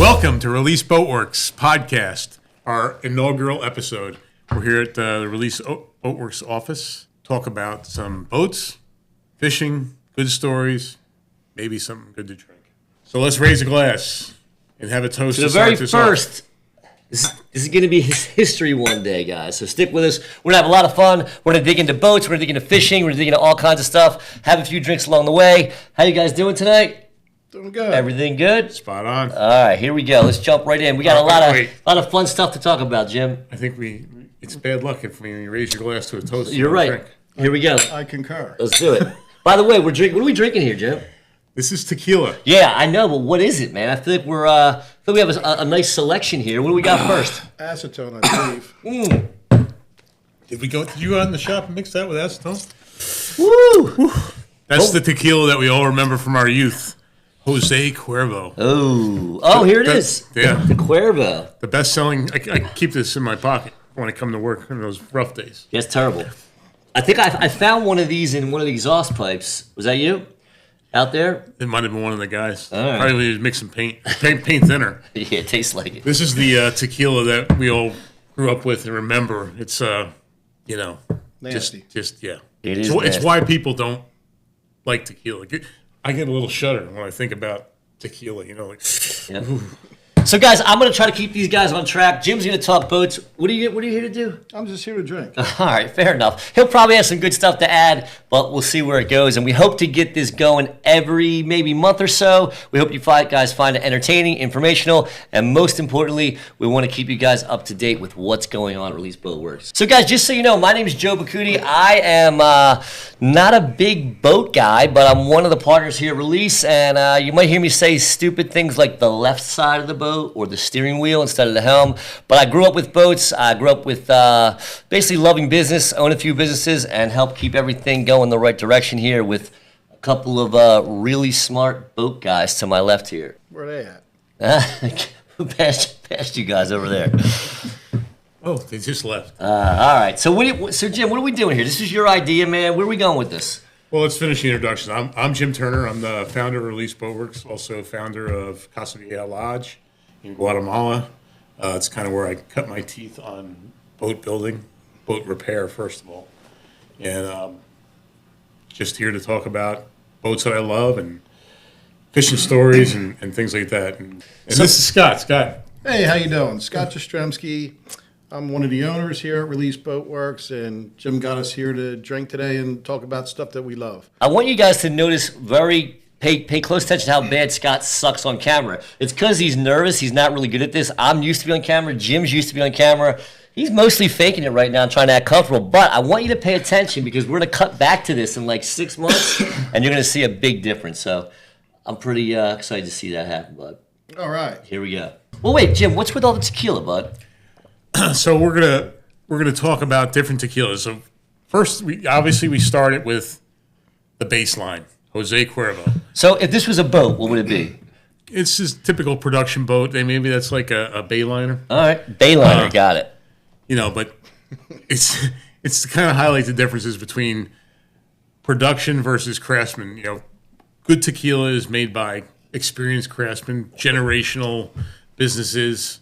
Welcome to Release Boatworks podcast, our inaugural episode. We're here at the Release Boatworks office, talk about some boats, fishing, good stories, maybe something good to drink. So let's raise a glass and have a toast to the very first. This is going to be history one day, guys. So stick with us. We're going to have a lot of fun. We're going to dig into boats. We're going to dig into fishing. We're going to dig into all kinds of stuff. Have a few drinks along the way. How you guys doing tonight? Doing good. Everything good? Spot on. All right, here we go. Let's jump right in. We got a lot of fun stuff to talk about, Jim. I think it's bad luck if you raise your glass to a toast. You're right. Drink. Here we go. I concur. Let's do it. By the way, what are we drinking here, Jim? This is tequila. Yeah, I know, but what is it, man? I feel like we have a nice selection here. What do we got first? Acetone, I believe. Did you go out in the shop and mix that with acetone? Woo! That's the tequila that we all remember from our youth. Jose Cuervo. Oh, here it is. Yeah. The Cuervo. The best-selling. I keep this in my pocket when I come to work on those rough days. Yeah, it's terrible. I think I found one of these in one of the exhaust pipes. Was that you? Out there? It might have been one of the guys. All right. Probably when he was mixing paint thinner. Yeah, it tastes like it. This is the tequila that we all grew up with and remember. It's Nasty. just yeah. It is. It's why people don't like tequila. I get a little shudder when I think about tequila. Yep. So, guys, I'm going to try to keep these guys on track. Jim's going to talk boats. What are you here to do? I'm just here to drink. All right, fair enough. He'll probably have some good stuff to add, but we'll see where it goes. And we hope to get this going every maybe month or so. We hope you guys find it entertaining, informational, and most importantly, we want to keep you guys up to date with what's going on at Release Boatworks. So, guys, just so you know, my name is Joe Bacuti. I am not a big boat guy, but I'm one of the partners here at Release, and you might hear me say stupid things like the left side of the boat or the steering wheel instead of the helm. But I grew up with boats. I grew up with basically loving business, own a few businesses, and help keep everything going the right direction here with a couple of really smart boat guys to my left here. Where are they at? Past you guys over there. Oh, they just left. All right. So Jim, what are we doing here? This is your idea, man. Where are we going with this? Well, let's finish the introduction. I'm Jim Turner. I'm the founder of Release Boatworks, also founder of Casa Vieja Lodge in Guatemala. It's kind of where I cut my teeth on boat building, boat repair, first of all. And just here to talk about boats that I love and fishing stories and things like that. And this is Scott. Scott. Hey, how you doing? Scott Jastrzemski. I'm one of the owners here at Release Boatworks, and Jim got us here to drink today and talk about stuff that we love. I want you guys to notice pay close attention to how bad Scott sucks on camera. It's because he's nervous. He's not really good at this. I'm used to be on camera. Jim's used to be on camera. He's mostly faking it right now and trying to act comfortable. But I want you to pay attention because we're going to cut back to this in like 6 months, and you're going to see a big difference. So I'm pretty excited to see that happen, bud. All right. Here we go. Well, wait, Jim, what's with all the tequila, bud? So we're gonna talk about different tequilas. So first, we started with the baseline, Jose Cuervo. So if this was a boat, what would it be? It's his typical production boat. Maybe that's like a bayliner. All right, bayliner, got it. But it's to kind of highlight the differences between production versus craftsman. Good tequila is made by experienced craftsmen, generational businesses.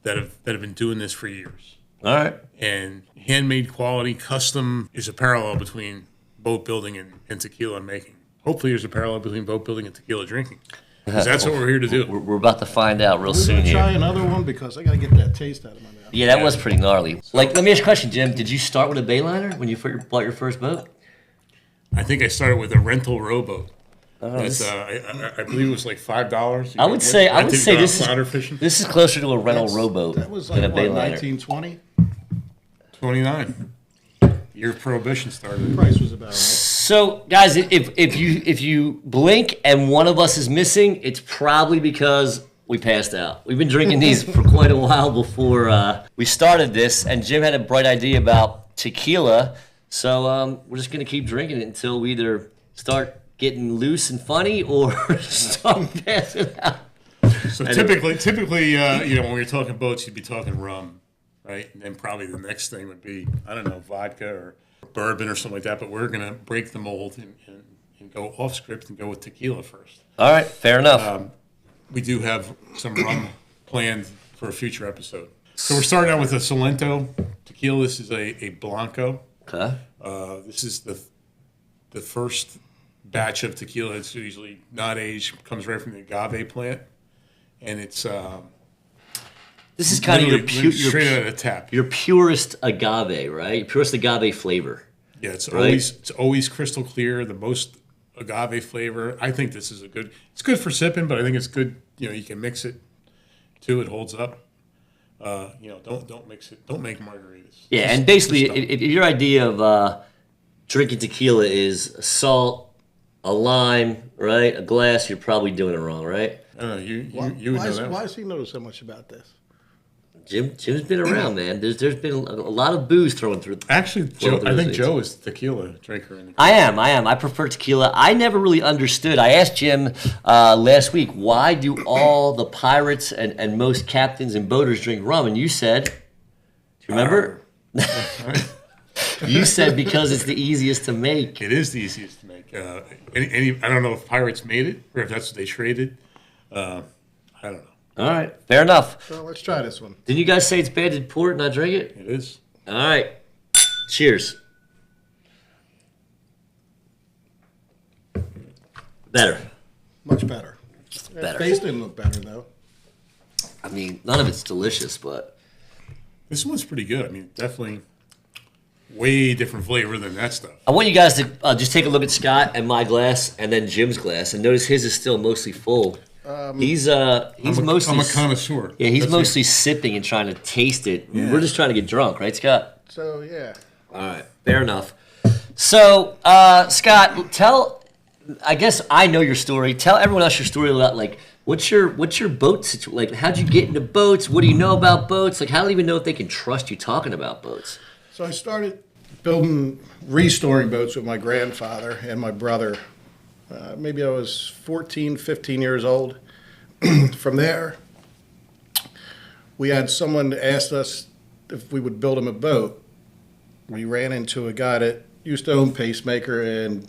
That have been doing this for years. All right. And handmade quality, custom is a parallel between boat building and tequila making. Hopefully there's a parallel between boat building and tequila drinking. Because that's what we're here to do. We're about to find out real soon here. Try another one because I got to get that taste out of my mouth. Yeah, that was pretty gnarly. Let me ask you a question, Jim. Did you start with a bayliner when you bought your first boat? I think I started with a rental rowboat. I believe it was like $5. I would say this is closer to a rental rowboat That was than like, a bayliner. 1920? 29. Year Prohibition started. The price was about right. So, guys, if you blink and one of us is missing, it's probably because we passed out. We've been drinking these for quite a while before we started this, and Jim had a bright idea about tequila. So we're just going to keep drinking it until we either start getting loose and funny or start passing out. So typically, when we're talking boats, you'd be talking rum, right? And then probably the next thing would be, I don't know, vodka or bourbon or something like that. But we're going to break the mold and go off script and go with tequila first. All right, fair enough. we do have some rum planned for a future episode. So we're starting out with a Salento tequila. This is a Blanco. Okay. This is the first batch of tequila. It's usually not aged. Comes right from the agave plant, and it's This is kind of straight out of the tap. your purest agave, right? Purest agave flavor. Yeah, it's right? always crystal clear. The most agave flavor. I think this is it's good for sipping, but I think it's good. You can mix it too. It holds up. Don't mix it. Don't make margaritas. Yeah, and basically, if your idea of drinking tequila is salt, a lime, right, a glass, you're probably doing it wrong, right? I don't know. You would know that. Why does he know so much about this? Jim's been around, man. There's been a lot of booze thrown through. Actually, I think Joe is the tequila drinker. I am. I prefer tequila. I never really understood. I asked Jim last week, why do all the pirates and most captains and boaters drink rum? And you said, do you remember? You said because it's the easiest to make. It is the easiest to make. I don't know if pirates made it or if that's what they traded. I don't know. All right, fair enough. So let's try this one. Didn't you guys say it's bad to pour it and not drink it? It is. All right. Cheers. Better. Much better. Better. Face didn't look better though. I mean, none of it's delicious, but This one's pretty good. I mean, definitely way different flavor than that stuff. I want you guys to just take a look at Scott and my glass and then Jim's glass, and notice his is still mostly full. He's mostly. I'm a connoisseur. Yeah, he's That's mostly sipping and trying to taste it. Yeah. We're just trying to get drunk, right, Scott? So yeah. All right, fair enough. So, Scott, I guess I know your story. Tell everyone else your story about, like, what's your boat situation? Like, how'd you get into boats? What do you know about boats? Like, how do you even know if they can trust you talking about boats? So I started restoring boats with my grandfather and my brother. Maybe I was 14, 15 years old. From there, we had someone asked us if we would build him a boat. We ran into a guy that used to own Pacemaker and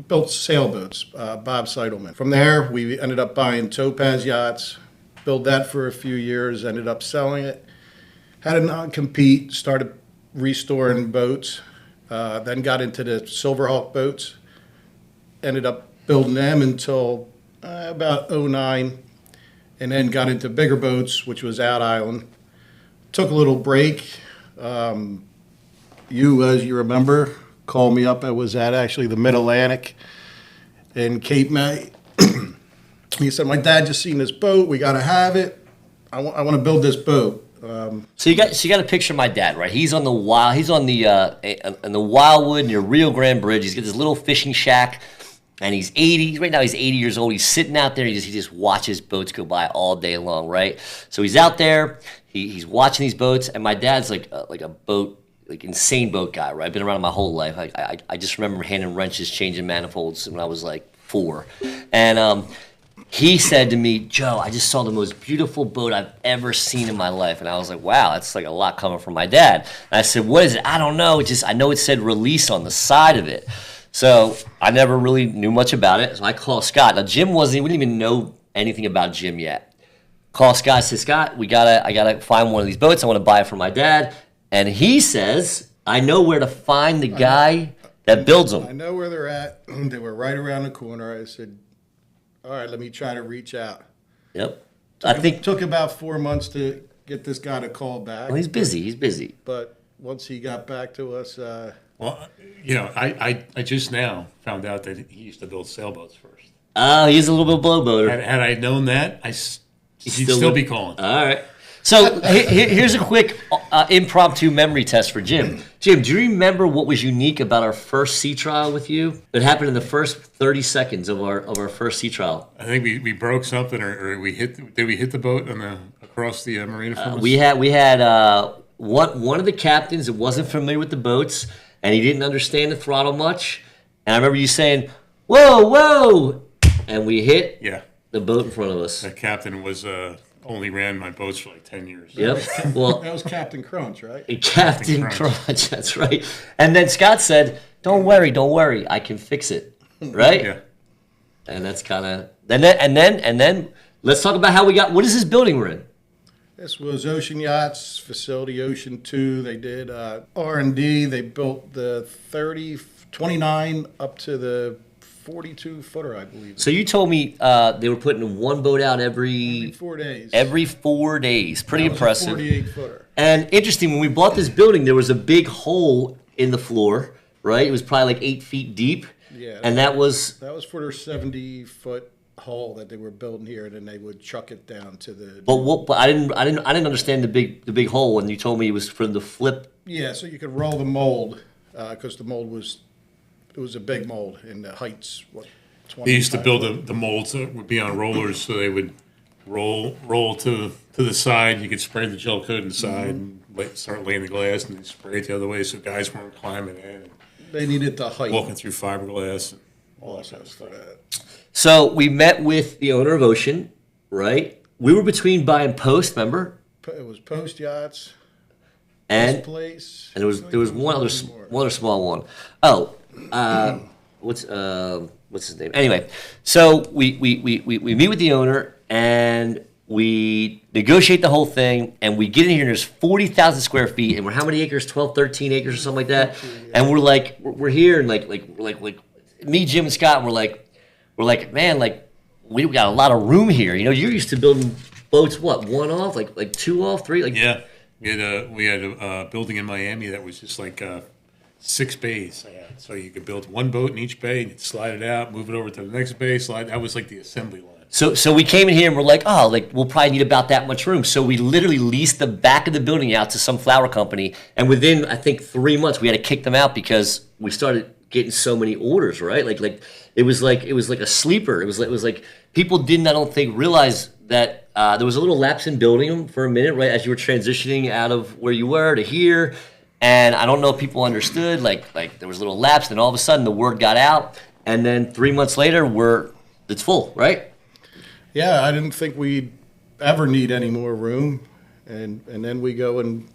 built sailboats, Bob Seidelman. From there, we ended up buying Topaz yachts, built that for a few years, ended up selling it, had a non-compete, started restoring boats, then got into the Silverhawk boats, ended up building them until about 2009, and then got into bigger boats, which was Out Island. Took a little break. You, as you remember, called me up. I was at actually the Mid-Atlantic in Cape May. He said, my dad just seen this boat. We got to have it. I want to build this boat. So you got to picture my dad, right? He's on the Wildwood near Rio Grande Bridge. He's got this little fishing shack, and he's 80. Right now he's 80 years old. He's sitting out there. He just watches boats go by all day long, right? So he's out there. He's watching these boats, and my dad's like a boat, like insane boat guy, right? I've been around my whole life. I just remember handing wrenches, changing manifolds when I was like 4, and he said to me, Joe, I just saw the most beautiful boat I've ever seen in my life. And I was like, wow, that's like a lot coming from my dad. And I said, what is it? I don't know. I know it said Release on the side of it. So I never really knew much about it. So I called Scott. Now, we didn't even know anything about Jim yet. Call Scott, said, Scott, I gotta find one of these boats. I want to buy it for my dad. And he says, I know where to find the guy that builds them. I know where they're at. They were right around the corner. I said, all right, let me try to reach out. Yep. Took about 4 months to get this guy to call back. Well, he's busy. But once he got back to us, I just now found out that he used to build sailboats first. Oh, he's a little bit of a blow boater. Had I known that, he'd still be calling. All right. So here's a quick impromptu memory test for Jim. Jim, do you remember what was unique about our first sea trial with you? It happened in the first 30 seconds of our first sea trial. I think we broke something, or did we hit the boat across the marina from us? We had one of the captains that wasn't familiar with the boats, and he didn't understand the throttle much. And I remember you saying, "Whoa!" and we hit the boat in front of us. The captain was only ran my boats for like 10 years. Yep. Well, that was Captain Crunch, right? Captain Crunch, that's right. And then Scott said, don't worry, I can fix it. Right? Yeah. And that's kind of and then Let's talk about how we got. What is this building we're in? This was Ocean Yachts Facility Ocean 2. They did R&D. They built the 29 up to the 42 footer, I believe. So you told me they were putting one boat out every 4 days. Every 4 days. Pretty That was a impressive. 48 footer. And interesting, when we bought this building, there was a big hole in the floor, right? It was probably like 8 feet deep. Yeah. And that was for their 70-foot hole that they were building here, and then they would chuck it down to the. But I didn't understand the big hole when you told me it was for the flip. Yeah, so you could roll the mold because the mold was a big mold, and the height's 20. They used to build the molds that would be on rollers, so they would roll to the side. You could spray the gel coat inside and start laying the glass, and then spray it the other way so guys weren't climbing in. They needed the height. Walking through fiberglass and all that kind of stuff. So we met with the owner of Ocean, right? We were between buy and post, remember? It was Post Yachts. And Place. there was one other small one. Oh, what's his name? Anyway, so we meet with the owner and we negotiate the whole thing, and we get in here and there's 40,000 square feet, and we're how many acres? 12, 13 acres or something like that. And we're here and like me, Jim, and Scott, we're like, man, like we got a lot of room here. You know, you're used to building boats, what, one off, like two off, three, like Yeah, we had a building in Miami that was just like 6 bays. So you could build one boat in each bay, and you'd slide it out, move it over to the next bay, slide. That was like the assembly line. So we came in here and we're like, oh, like we'll probably need about that much room. So we literally leased the back of the building out to some flower company, and within I think 3 months we had to kick them out because we started getting so many orders, right? Like it was like a sleeper. It was like people didn't, I don't think, realize that there was a little lapse in building them for a minute, right, as you were transitioning out of where you were to here. And I don't know if people understood, like there was a little lapse, and all of a sudden the word got out, and then 3 months later it's full, right? Yeah, I didn't think we'd ever need any more room, and then we go and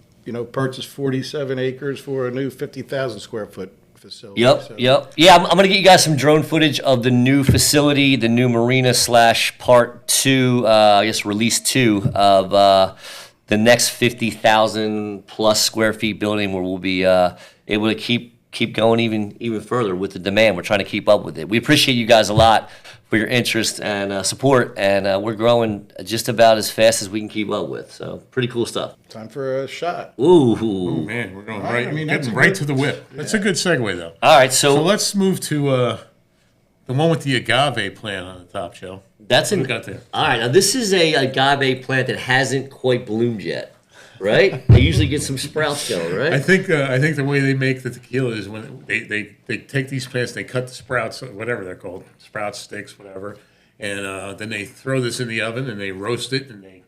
purchase 47 acres for a new 50,000 square foot facility. Yep. Yeah, I'm going to get you guys some drone footage of the new facility, the new marina / part 2, I guess release 2 of the next 50,000 plus square feet building, where we'll be able to keep going even further with the demand. We're trying to keep up with it. We appreciate you guys a lot for your interest and support, and we're growing just about as fast as we can keep up with. So pretty cool stuff. Time for a shot. Ooh. Oh man, we're going that's getting a right good- to the whip. That's a good segue though. All right, So so let's move to the one with the agave plant on the top, Joe. that's What we got there? All right, now this is a agave plant that hasn't quite bloomed yet, right? They usually get some sprouts going, right? I think the way they make the tequila is when they take these plants, they cut the sprouts, whatever they're called, sprouts, sticks, whatever, and then they throw this in the oven and they roast it and they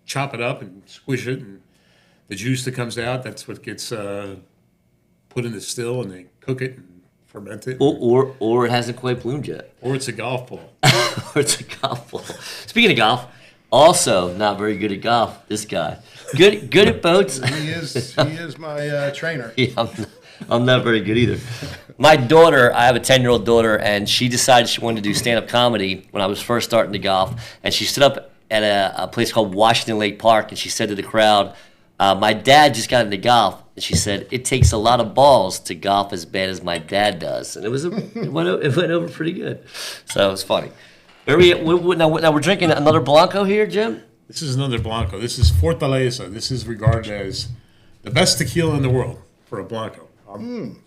chop it up and squish it, and the juice that comes out, that's what gets put in the still, and they cook it and ferment it. Or it hasn't quite bloomed yet. Or it's a golf ball. Or it's a golf ball. Speaking of golf, also not very good at golf. This guy, good at boats. He is my trainer. Yeah, I'm not very good either. My daughter, I have a 10-year-old daughter, and she decided she wanted to do stand-up comedy when I was first starting to golf. And she stood up at a place called Washington Lake Park, and she said to the crowd, my dad just got into golf. And she said, it takes a lot of balls to golf as bad as my dad does. And it went over pretty good. So it was funny. Now we're drinking another Blanco here, Jim? This is another Blanco. This is Fortaleza. This is regarded as the best tequila in the world for a Blanco. I'm,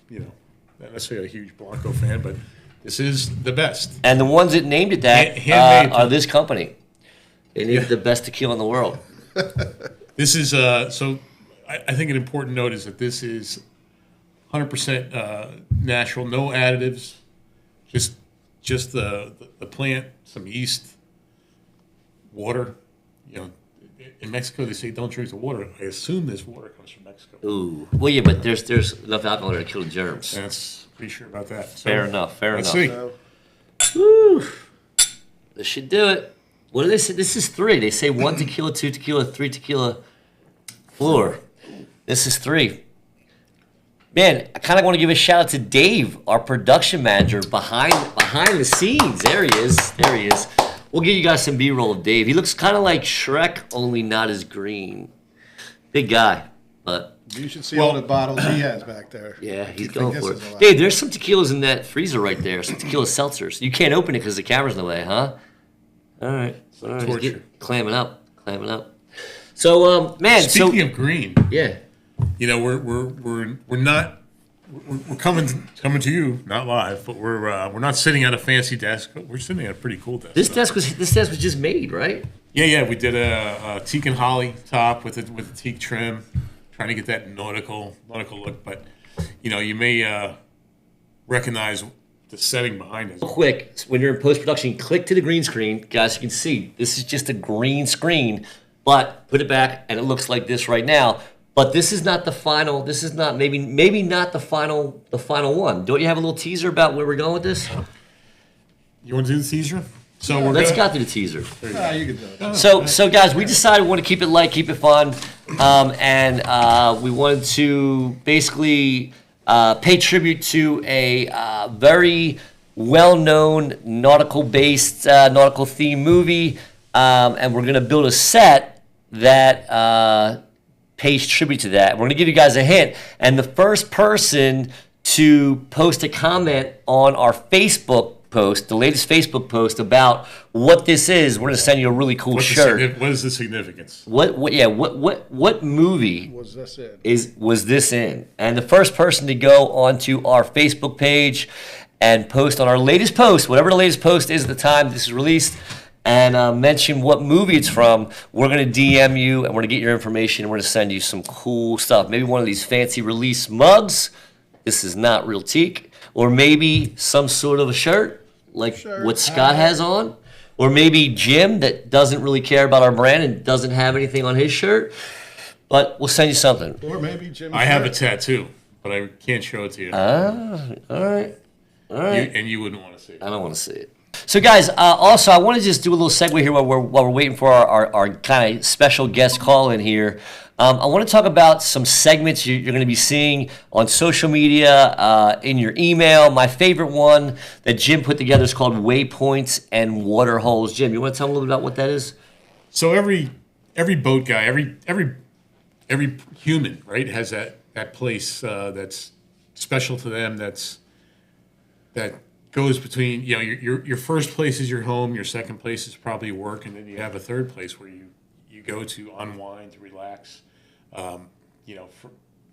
not necessarily a huge Blanco fan, but this is the best. And the ones that named it that Handmade. are this company. They named it the best tequila in the world. This is so. I think an important note is that this is 100% natural, no additives, just the plant, some yeast, water. In Mexico they say don't drink the water. I assume this water comes from Mexico. Ooh. Well, yeah, but there's enough alcohol there to kill the germs. That's pretty sure about that. So, Fair enough. let's see. Woo. This should do it. What do they say? This is 3. They say 1 tequila, 2 tequila, 3 tequila, floor. This is 3. Man, I kind of want to give a shout out to Dave, our production manager behind the scenes. There he is. We'll give you guys some B-roll of Dave. He looks kind of like Shrek, only not as green. Big guy, but You should see all the bottles he has back there. yeah, he's You'd going think for this is a it. lot. Dave, there's some tequilas in that freezer right there. Some tequila seltzers. You can't open it because the camera's in the way, huh? All right. Torture. Clamming up. So, man. Speaking of green, yeah. you know, we're coming to you, not live, but we're not sitting at a fancy desk. We're sitting at a pretty cool desk. This desk was just made, right? Yeah. We did a teak and holly top with a teak trim, trying to get that nautical look. But you know, you may recognize the setting behind it. Real quick, when you're in post-production, click to the green screen. Guys, you can see this is just a green screen, but put it back and it looks like this right now. But this is not the final. This is not maybe not the final one. Don't you have a little teaser about where we're going with this? You want to do the teaser? So Let's go through the teaser. You can do it. So guys, we decided we want to keep it light, keep it fun, and we wanted to basically pay tribute to a very well-known nautical-based, nautical-themed movie, and we're going to build a set that pays tribute to that. We're going to give you guys a hint, and the first person to post a comment on our Facebook post, the latest Facebook post about what this is, we're going to send you a really cool shirt. What is the significance? What movie Was this it? was this in? And the first person to go onto our Facebook page and post on our latest post, whatever the latest post is at the time this is released, and mention what movie it's from, we're going to DM you and we're going to get your information and we're going to send you some cool stuff. Maybe one of these fancy release mugs. This is not real teak. Or maybe some sort of a shirt like what Scott has on. Or maybe Jim that doesn't really care about our brand and doesn't have anything on his shirt. But we'll send you something. Or maybe Jim. I have a tattoo, but I can't show it to you. All right. And you wouldn't want to see it. I don't want to see it. So, guys, also, I want to just do a little segue here while we're waiting for our kind of special guest call in here. I want to talk about some segments you're going to be seeing on social media, in your email. My favorite one that Jim put together is called Waypoints and Water Holes. Jim, you want to tell me a little bit about what that is? So every boat guy, every human, right, has that place that's special to them. That goes between, you know, your first place is your home, your second place is probably work, and then you have a third place where you go to unwind, to relax. You know,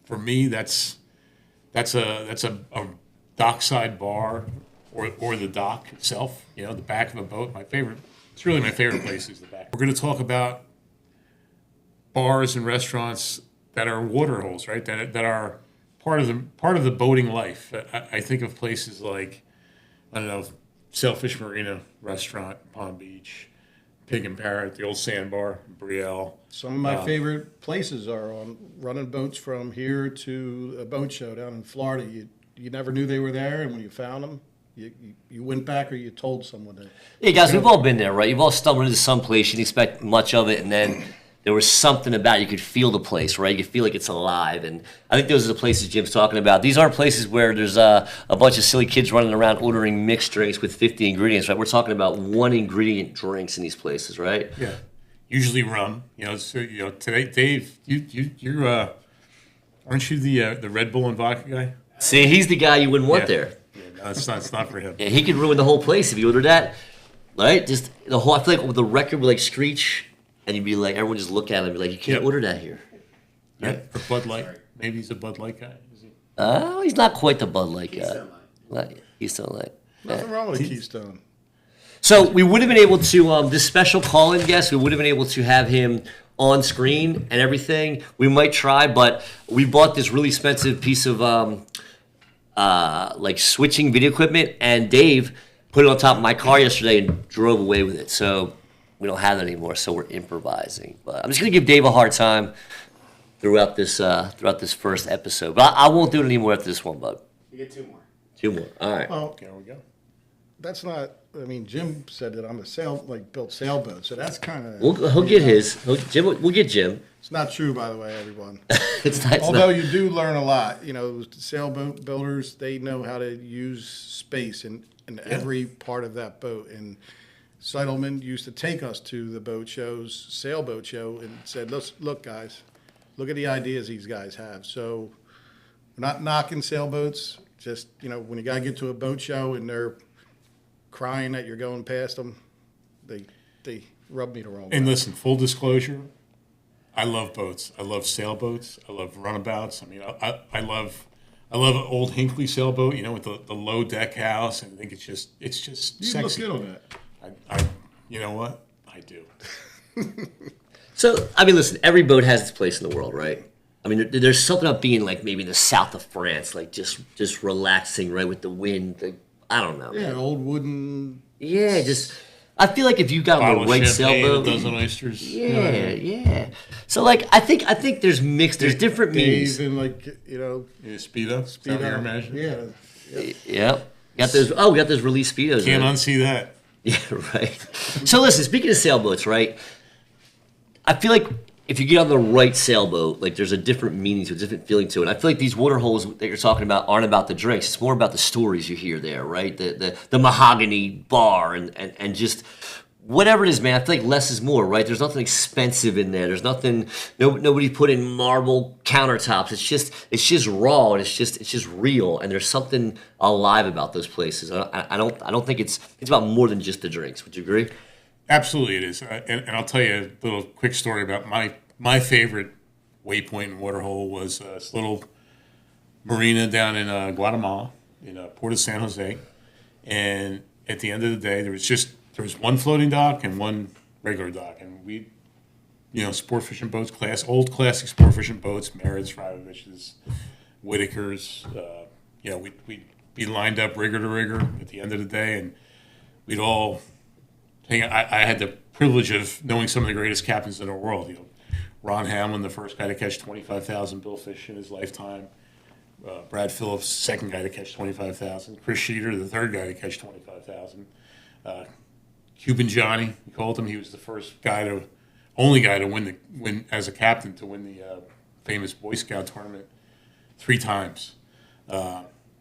for me, that's a dockside bar or the dock itself. You know, the back of a boat. It's really my favorite place is the back. We're going to talk about bars and restaurants that are water holes, right? That are part of the boating life. I think of places like, I don't know, Sailfish Marina Restaurant, Palm Beach, Pig and Parrot, the old Sandbar, Brielle. Some of my favorite places are on running boats from here to a boat show down in Florida. You never knew they were there, and when you found them, you went back or you told someone that. Hey, guys, we've all been there, right? You've all stumbled into some place, you didn't expect much of it, and then there was something about it. You could feel the place, right? You could feel like it's alive. And I think those are the places Jim's talking about. These aren't places where there's a bunch of silly kids running around ordering mixed drinks with 50 ingredients, right? We're talking about one ingredient drinks in these places, right? Yeah. Usually rum. You know, so, you know, today, Dave, you're aren't you the Red Bull and vodka guy? See, he's the guy you wouldn't want there. Yeah, no, it's not for him. Yeah, he could ruin the whole place if you ordered that, right? Just the whole, I feel like with the record would like screech, and you'd be like, everyone just look at him and be like, you can't order that here. Yeah, or Bud Light. Maybe he's a Bud Light guy. Is he? He's not quite the Bud Light guy. Keystone Light. Nothing wrong with a Keystone. So we would have been able to, this special call-in guest, we would have been able to have him on screen and everything. We might try, but we bought this really expensive piece of like switching video equipment, and Dave put it on top of my car yesterday and drove away with it. So we don't have that anymore, so we're improvising. But I'm just gonna give Dave a hard time throughout this first episode. But I won't do it anymore after this one, bud. You get two more. Two more. All right. Well, There we go. that's not. I mean, Jim said that I'm built sailboat, so that's kind of. He'll get his. We'll get Jim. It's not true, by the way, everyone. It's not. Although you do learn a lot. You know, sailboat builders, they know how to use space in every part of that boat. And Seidelman used to take us to the boat shows, sailboat show, and said, look, guys, look at the ideas these guys have. So we're not knocking sailboats. Just, when you got to get to a boat show and they're crying that you're going past them, they rub me the wrong way. And listen, full disclosure, I love boats. I love sailboats. I love runabouts. I mean, I love an old Hinckley sailboat, with the low deck house, and I think it's just You sexy. look good on that. You know what? I do. So, I mean, listen, every boat has its place in the world, right? I mean, there's something about being like maybe in the south of France, like just relaxing, right, with the wind. I don't know. Yeah, Man. old wooden. Yeah, I feel like if you got on the right sailboat, a dozen oysters. Yeah. So like, I think there's mixed. There's different meanings. Dave and Speedo. Is that what you're imagining? Yeah. Yeah. Got those. Oh, we got those release speedos. Can't right? unsee that. Yeah, right. So listen, speaking of sailboats, right? I feel like if you get on the right sailboat, like there's a different meaning to it, a different feeling to it. I feel like these water holes that you're talking about aren't about the drinks. It's more about the stories you hear there, right? The mahogany bar and just whatever it is, man. I feel like less is more, right? There's nothing expensive in there. There's nothing. Nobody put in marble countertops. It's just raw and it's just real. And there's something alive about those places. I don't think it's about more than just the drinks. Would you agree? Absolutely, it is. And I'll tell you a little quick story about my favorite waypoint and waterhole was this little marina down in Guatemala, in Port of San Jose. And at the end of the day, there was one floating dock and one regular dock. And we, sport fishing boats, old classic sport fishing boats, Merritt's, Rabovich's, Whitaker's. We'd be lined up rigger to rigger at the end of the day, and we'd all. I had the privilege of knowing some of the greatest captains in the world. Ron Hamlin, the first guy to catch 25,000 billfish in his lifetime. Brad Phillips, second guy to catch 25,000. Chris Sheeter, the third guy to catch 25,000. Cuban Johnny, we called him. He was the only guy to win as a captain to win the famous Boy Scout tournament 3 times.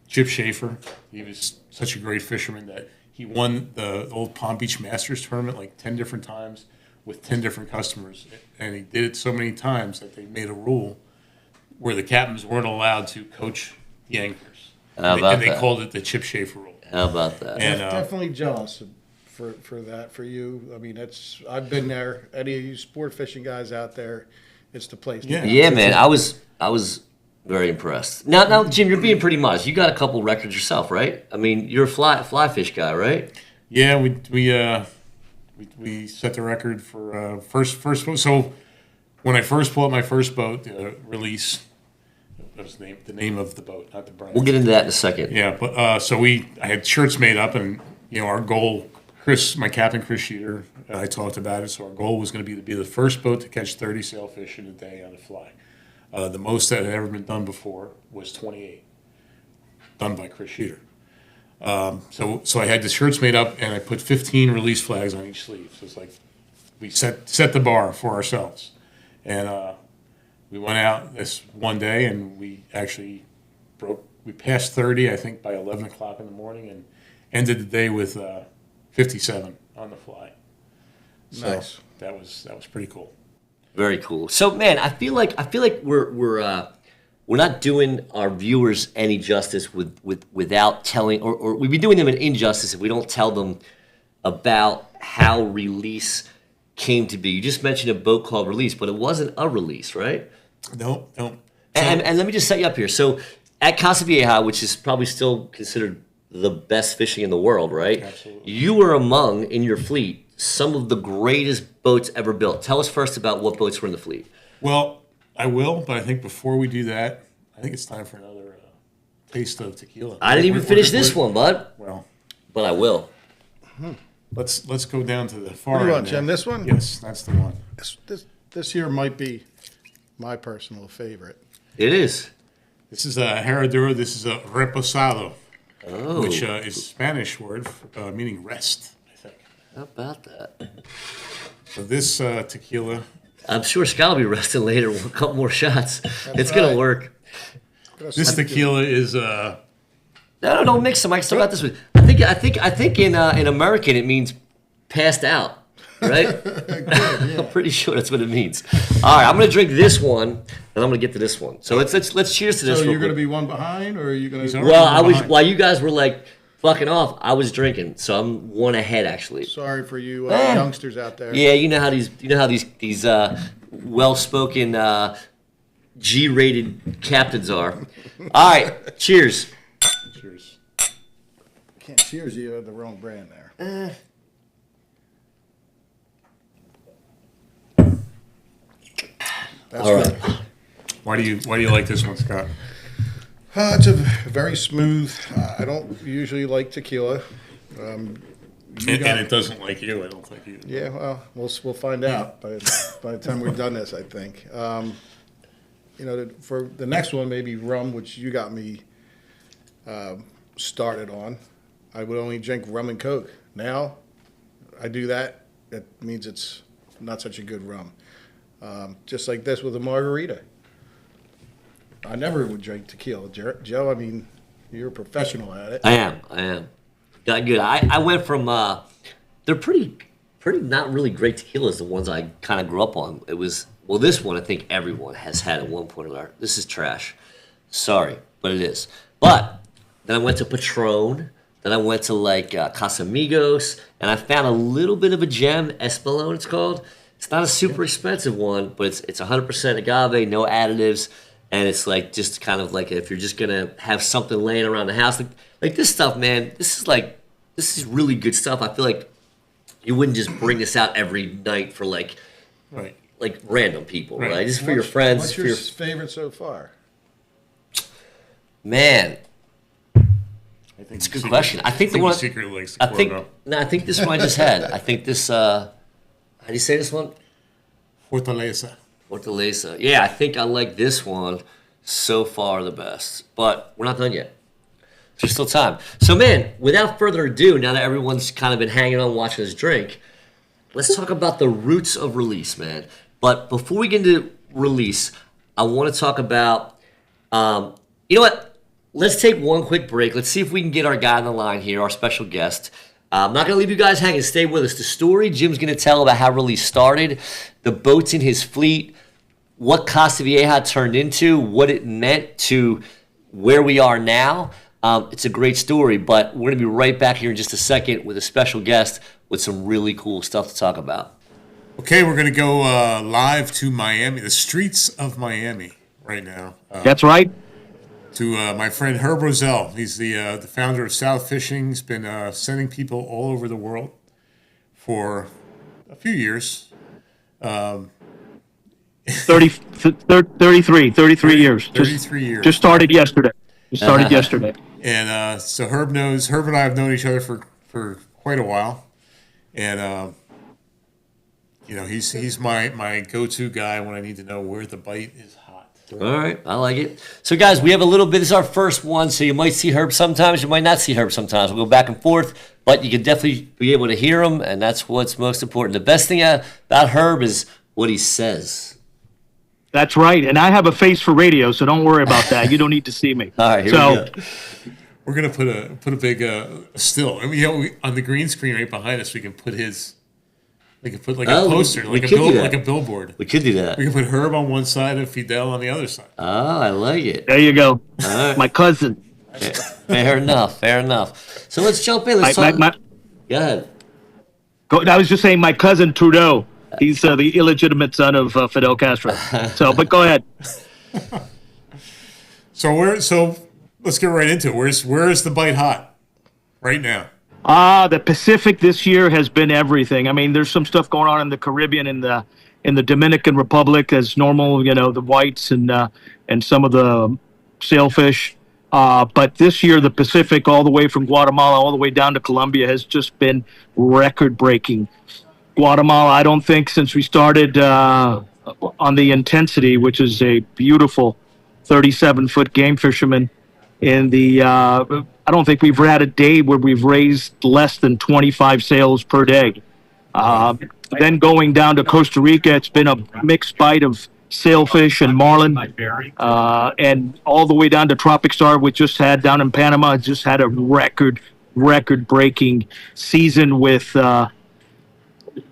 Chip Schaefer, he was such a great fisherman that he won the old Palm Beach Masters tournament like 10 different times with 10 different customers. And he did it so many times that they made a rule where the captains weren't allowed to coach the anglers. And they called it the Chip Schaefer rule. How about that? And, Definitely jealous for that for you. I mean, I've been there. Any of you sport fishing guys out there, it's the place. Yeah. Yeah, man. I was very impressed. Now, Jim, you're being pretty modest. You got a couple records yourself, right? I mean, you're a fly fish guy, right? Yeah, we set the record for first boat. So when I first pulled up my first boat, Release, that was the name of the boat, not the brand. We'll get into that in a second. Yeah, but I had shirts made up, and our goal, my captain Chris Sheeter, I talked about it. So our goal was going to be the first boat to catch 30 sailfish in a day on a fly. The most that had ever been done before was 28, done by Chris Sheeter. So I had the shirts made up, and I put 15 release flags on each sleeve. So it's like we set the bar for ourselves, and we went out this one day, and we actually we passed 30, I think, by 11 o'clock in the morning, and ended the day with 57 on the fly. So Nice. That was pretty cool. Very cool. So, man, I feel like we're not doing our viewers any justice without telling, or we'd be doing them an injustice if we don't tell them about how Release came to be. You just mentioned a boat called Release, but it wasn't a release, right? No. And let me just set you up here. So, at Casa Vieja, which is probably still considered the best fishing in the world, right? Absolutely. You were among, in your fleet, some of the greatest boats ever built. Tell us first about what boats were in the fleet. Well, I will, but I think before we do that, I think it's time for another taste of tequila. I didn't even finish this one, bud. Well, But I will. let's go down to the far What do you end want, there. Jim? This one? Yes, that's the one. This here might be my personal favorite. It is. This is a Herradura. This is a reposado, Oh. which is a Spanish word meaning rest, I think. How about that? So this tequila, I'm sure Scott will be resting later. A couple more shots. It's going right. to work. this tequila is No, don't mix them. I still got this one. I think in American it means passed out, right? Good, yeah. I'm pretty sure that's what it means. All right, I'm gonna drink this one, and I'm gonna get to this one. So let's cheers to this. So real you're going to quick. be one behind, or are you going to? Well, I was while you guys were like fucking off, I was drinking, so I'm one ahead actually. Sorry for you youngsters out there. Yeah, you know how these well-spoken G-rated captains are. All right, cheers. Cheers. Can't cheers, you have the wrong brand there. That's All right. good. Why do you like this one, Scott? It's a very smooth. I don't usually like tequila. And it doesn't like you. I don't think you. Yeah, well, we'll find out by the time we've done this. I think. For the next one, maybe rum, which you got me started on. I would only drink rum and Coke. Now, I do that. That means it's not such a good rum. Just like this with a margarita. I never would drink tequila. Joe, I mean, you're a professional at it. I am. Got good. I went from they're pretty not really great tequilas. The ones I kind of grew up on. It was this one I think everyone has had at one point or another. This is trash. Sorry, but it is. But then I went to Patron. Then I went to like Casamigos, and I found a little bit of a gem, Espolón it's called. It's not a super expensive one, but it's 100% agave, no additives, and it's like just kind of like if you're just gonna have something laying around the house, like this stuff, man. This is really good stuff. I feel like you wouldn't just bring this out every night for like random people, right? Just for your friends. What's your favorite so far? Man, I think it's a good question. I think the one. secretly likes I the think Corvo. no. I think this one I just had. I think this. How do you say this one? Fortaleza. Fortaleza. Yeah, I think I like this one so far the best. But we're not done yet. There's still time. So, man, without further ado, now that everyone's kind of been hanging on watching us drink, let's talk about the roots of Release, man. But before we get into Release, I want to talk about, you know what? Let's take one quick break. Let's see if we can get our guy on the line here, our special guest. I'm not going to leave you guys hanging. Stay with us. The story Jim's going to tell about how Release started, the boats in his fleet, what Casa Vieja turned into, what it meant to where we are now. It's a great story, but we're going to be right back here in just a second with a special guest with some really cool stuff to talk about. Okay, we're going to go live to Miami, the streets of Miami right now. That's right. To my friend Herb Roselle. He's the founder of South Fishing. He's been sending people all over the world for a few years. 33 years. 33 years. Just started yesterday. Yesterday. And so Herb and I have known each other for quite a while. And, he's my go-to guy when I need to know where the bite is hot. All right, I like it. So, guys, we have a little bit. This is our first one, so you might see Herb sometimes. You might not see Herb sometimes. We'll go back and forth, but you can definitely be able to hear him, and that's what's most important. The best thing about Herb is what he says. That's right. And I have a face for radio, so don't worry about that. You don't need to see me. All right, here we go. We're gonna put a big still. I mean, on the green screen right behind us, we can put his. We could put like a poster, like a billboard. We could do that. We could put Herb on one side and Fidel on the other side. Oh, I like it. There you go. Right. My cousin. Fair enough. So let's jump in. Let's talk. Go ahead. I was just saying my cousin Trudeau. He's the illegitimate son of Fidel Castro. But go ahead. So let's get right into it. Where is the bite hot right now? The Pacific this year has been everything. I mean, there's some stuff going on in the Caribbean, in the Dominican Republic as normal, the whites and some of the sailfish. But this year, the Pacific, all the way from Guatemala all the way down to Colombia, has just been record-breaking. Guatemala, I don't think since we started on the Intensity, which is a beautiful 37-foot game fisherman, I don't think we've had a day where we've raised less than 25 sails per day. Then going down to Costa Rica, it's been a mixed bite of sailfish and marlin. And all the way down to Tropic Star, we just had down in Panama, just had a record-breaking season with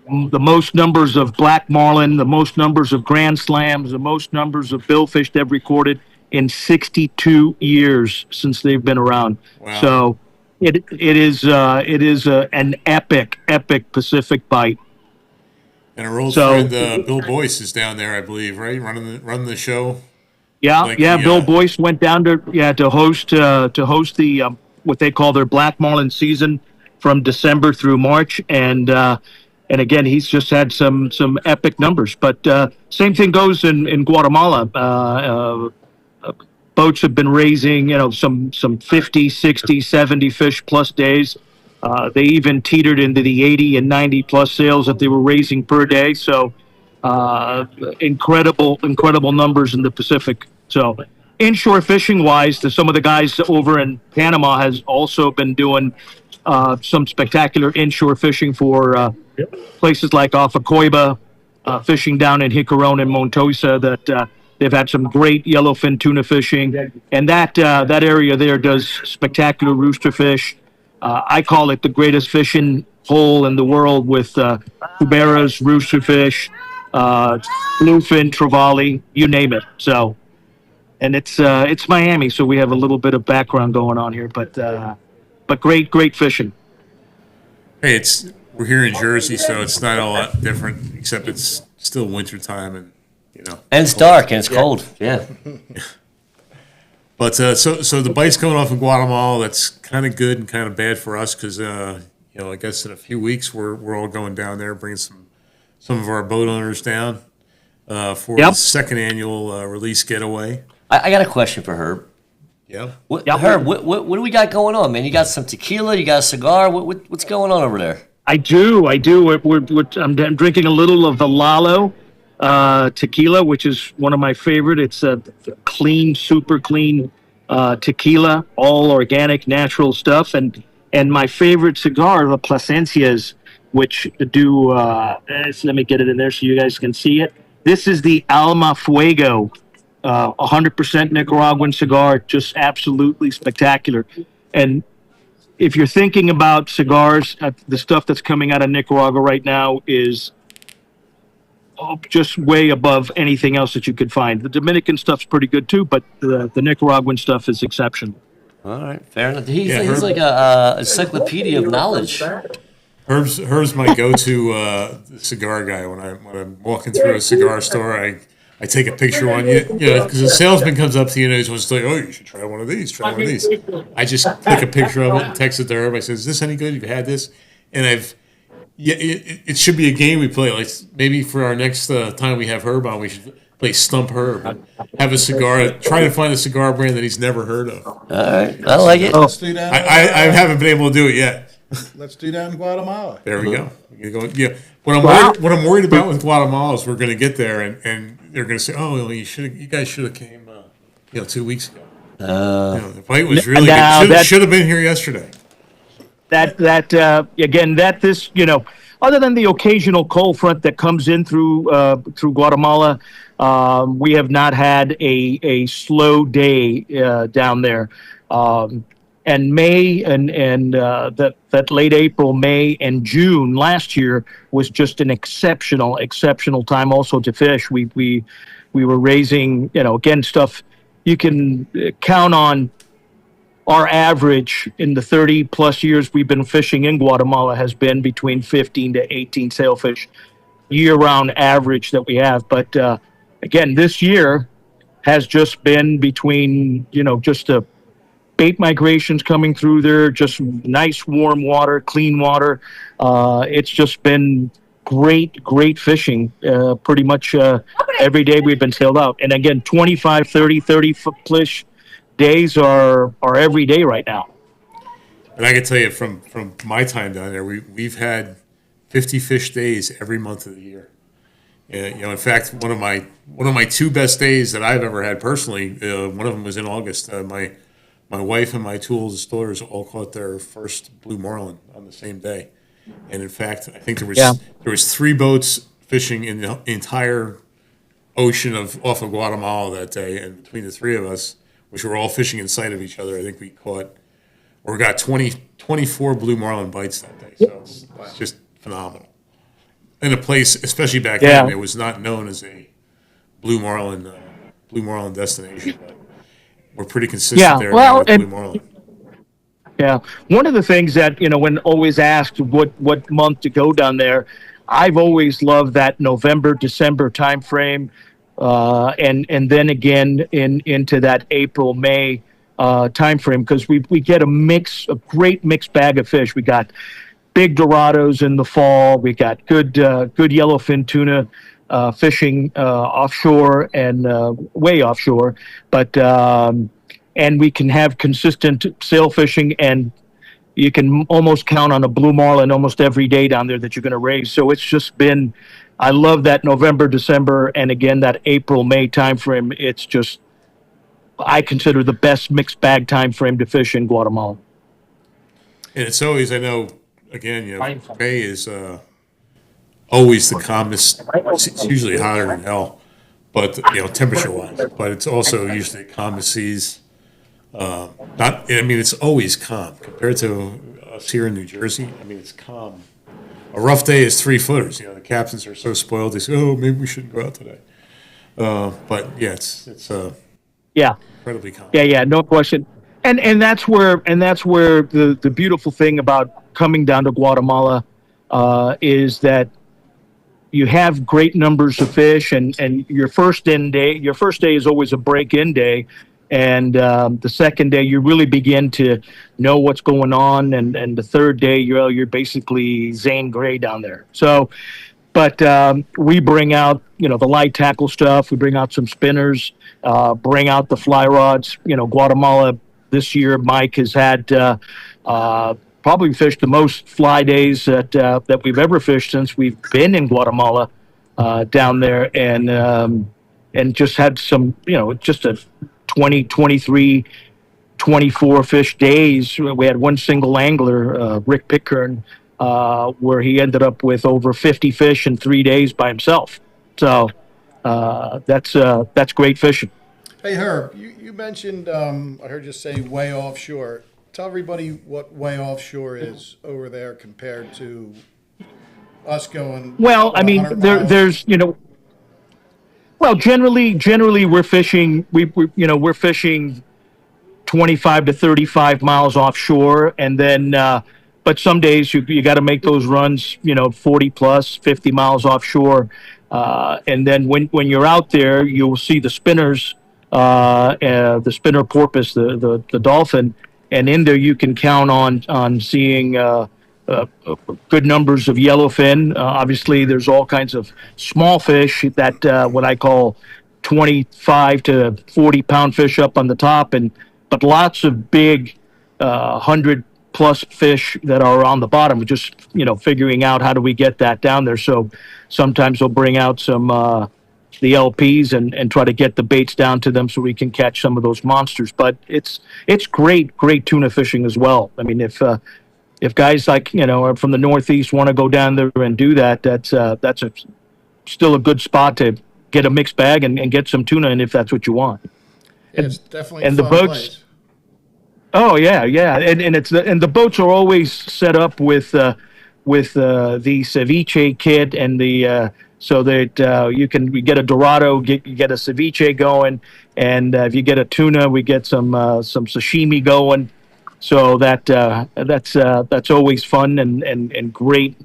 the most numbers of black marlin, the most numbers of grand slams, the most numbers of billfish they've recorded in 62 years since they've been around. Wow. So it is an epic Pacific bite. And our old So- friend Bill Boyce is down there, I believe, right? Running the show. Yeah, Like yeah. the, Bill Boyce went down to host the what they call their black marlin season from December through March, and again he's just had some epic numbers. But same thing goes in Guatemala. Boats have been raising some 50, 60, 70 fish plus days. They even teetered into the 80 and 90 plus sales that they were raising per day. So incredible numbers in the Pacific. So inshore fishing wise, some of the guys over in Panama has also been doing some spectacular inshore fishing for places like off of Coiba, fishing down in Jicaron and Montosa. That they've had some great yellowfin tuna fishing, and that area there does spectacular rooster fish. I call it the greatest fishing hole in the world with cuberas, roosterfish, bluefin, trevally, you name it. So, and it's Miami, so we have a little bit of background going on here, but great fishing. Hey, we're here in Jersey, so it's not a lot different, except it's still wintertime and And it's dark and it's cold. Yeah. But so the bite's coming off in Guatemala. That's kind of good and kind of bad for us because I guess in a few weeks we're all going down there, bringing some of our boat owners down for the second annual release getaway. I got a question for Herb. Yeah. Herb, what do we got going on, man? You got some tequila? You got a cigar? What's going on over there? I do. I'm drinking a little of the Lalo tequila, which is one of my favorite. It's a clean, super clean tequila, all organic, natural stuff. And my favorite cigar, the Plasencias, which do, let me get it in there so you guys can see it. This is the Alma Fuego, 100% Nicaraguan cigar, just absolutely spectacular. And if you're thinking about cigars, the stuff that's coming out of Nicaragua right now is just way above anything else that you could find. The Dominican stuff's pretty good too, but the Nicaraguan stuff is exceptional. All right, fair enough. He's like a encyclopedia of knowledge. Herb's my go-to cigar guy. When I'm walking through a cigar store, I take a picture on you, because the salesman comes up to you and he's wants to say, "Oh, you should try one of these. Try one of these." I just take a picture of it and text it to Herb. I say, "Is this any good? You've had this?" And it should be a game we play. Like maybe for our next time we have Herb on, we should play Stump Herb. Have a cigar. Try to find a cigar brand that he's never heard of. All right, I like it. Let's do that. I haven't been able to do it yet. Let's do that in Guatemala. There we go. Yeah. What I'm worried about with Guatemala is we're going to get there and they're going to say, "Oh, well, you guys should have came, 2 weeks ago." The fight was really good. Should have been here yesterday. Other than the occasional cold front that comes in through Guatemala, we have not had a slow day down there. And May and that late April, May, and June last year was just an exceptional time also to fish. We were raising, again, stuff you can count on. Our average in the 30 plus years we've been fishing in Guatemala has been between 15 to 18 sailfish year-round average that we have. But again, this year has just been between, just the bait migrations coming through there, just nice warm water, clean water. It's just been great fishing pretty much every day we've been sailed out. And again, 25, 30 foot fish days are every day right now. And I can tell you from my time down there, we've had 50 fish days every month of the year. In fact, one of my two best days that I've ever had personally, one of them was in August. My wife and my two oldest daughters all caught their first blue marlin on the same day. And in fact, I think there was 3 boats fishing in the entire ocean off of Guatemala that day, and between the 3 of us, which were all fishing in sight of each other, I think we got 24 blue marlin bites that day. So it's just phenomenal. in a place, especially back Yeah. then, it was not known as a blue marlin destination. But we're pretty consistent Yeah. there now Well, with blue marlin. yeah, one of the things that when always asked what month to go down there, I've always loved that November December time frame, and then again into that April May time frame, because we get a great mixed bag of fish. We got big Dorados in the fall. We got good yellowfin tuna fishing offshore and way offshore, but. And we can have consistent sail fishing, and you can almost count on a blue marlin almost every day down there that you're going to raise. So it's just been, I love that November, December, and again that April, May time frame. It's just, I consider the best mixed bag time frame to fish in Guatemala. And it's always, I know, again, May is always the calmest. It's usually hotter than hell, but temperature wise. But it's also usually the calmest seas. It's always calm compared to us here in New Jersey. I mean, it's calm. A rough day is 3-footers. The captains are so spoiled. They say, "Oh, maybe we shouldn't go out today." But yeah, it's Yeah. incredibly calm. Yeah, no question. And that's where the beautiful thing about coming down to Guatemala is that you have great numbers of fish, and your first day is always a break-in day, and the second day you really begin to know what's going on, and the third day you're basically Zane Grey down there. So, but we bring out the light tackle stuff. We bring out some spinners, bring out the fly rods. Guatemala this year, Mike has had probably fished the most fly days that we've ever fished since we've been in Guatemala down there, and just had some just a 20, 23, 24 fish days. We had one single angler, Rick Pickern, where he ended up with over 50 fish in 3 days by himself. So that's great fishing. Hey, Herb, you mentioned, I heard you say way offshore. Tell everybody what way offshore is over there compared to us going. Well, I mean, 100 miles. there's well, generally we're fishing. We're fishing 25 to 35 miles offshore, and then but some days you got to make those runs 40 plus 50 miles offshore, and then when you're out there you'll see the spinners, the spinner porpoise, the dolphin, and in there you can count on seeing good numbers of yellowfin. Obviously, there's all kinds of small fish that what I call 25 to 40-pound fish up on the top, but lots of big 100-plus fish that are on the bottom. We're just figuring out how do we get that down there. So sometimes we'll bring out some the LPs and try to get the baits down to them so we can catch some of those monsters. But it's great tuna fishing as well. I mean, if guys like are from the Northeast want to go down there and do that, that's still a good spot to get a mixed bag and get some tuna in if that's what you want. Yeah, it's definitely and a the fun boats. place. Oh yeah, and the boats are always set up with the ceviche kit and the so that we get a Dorado, you get a ceviche going, and if you get a tuna, we get some sashimi going. So that's always fun and great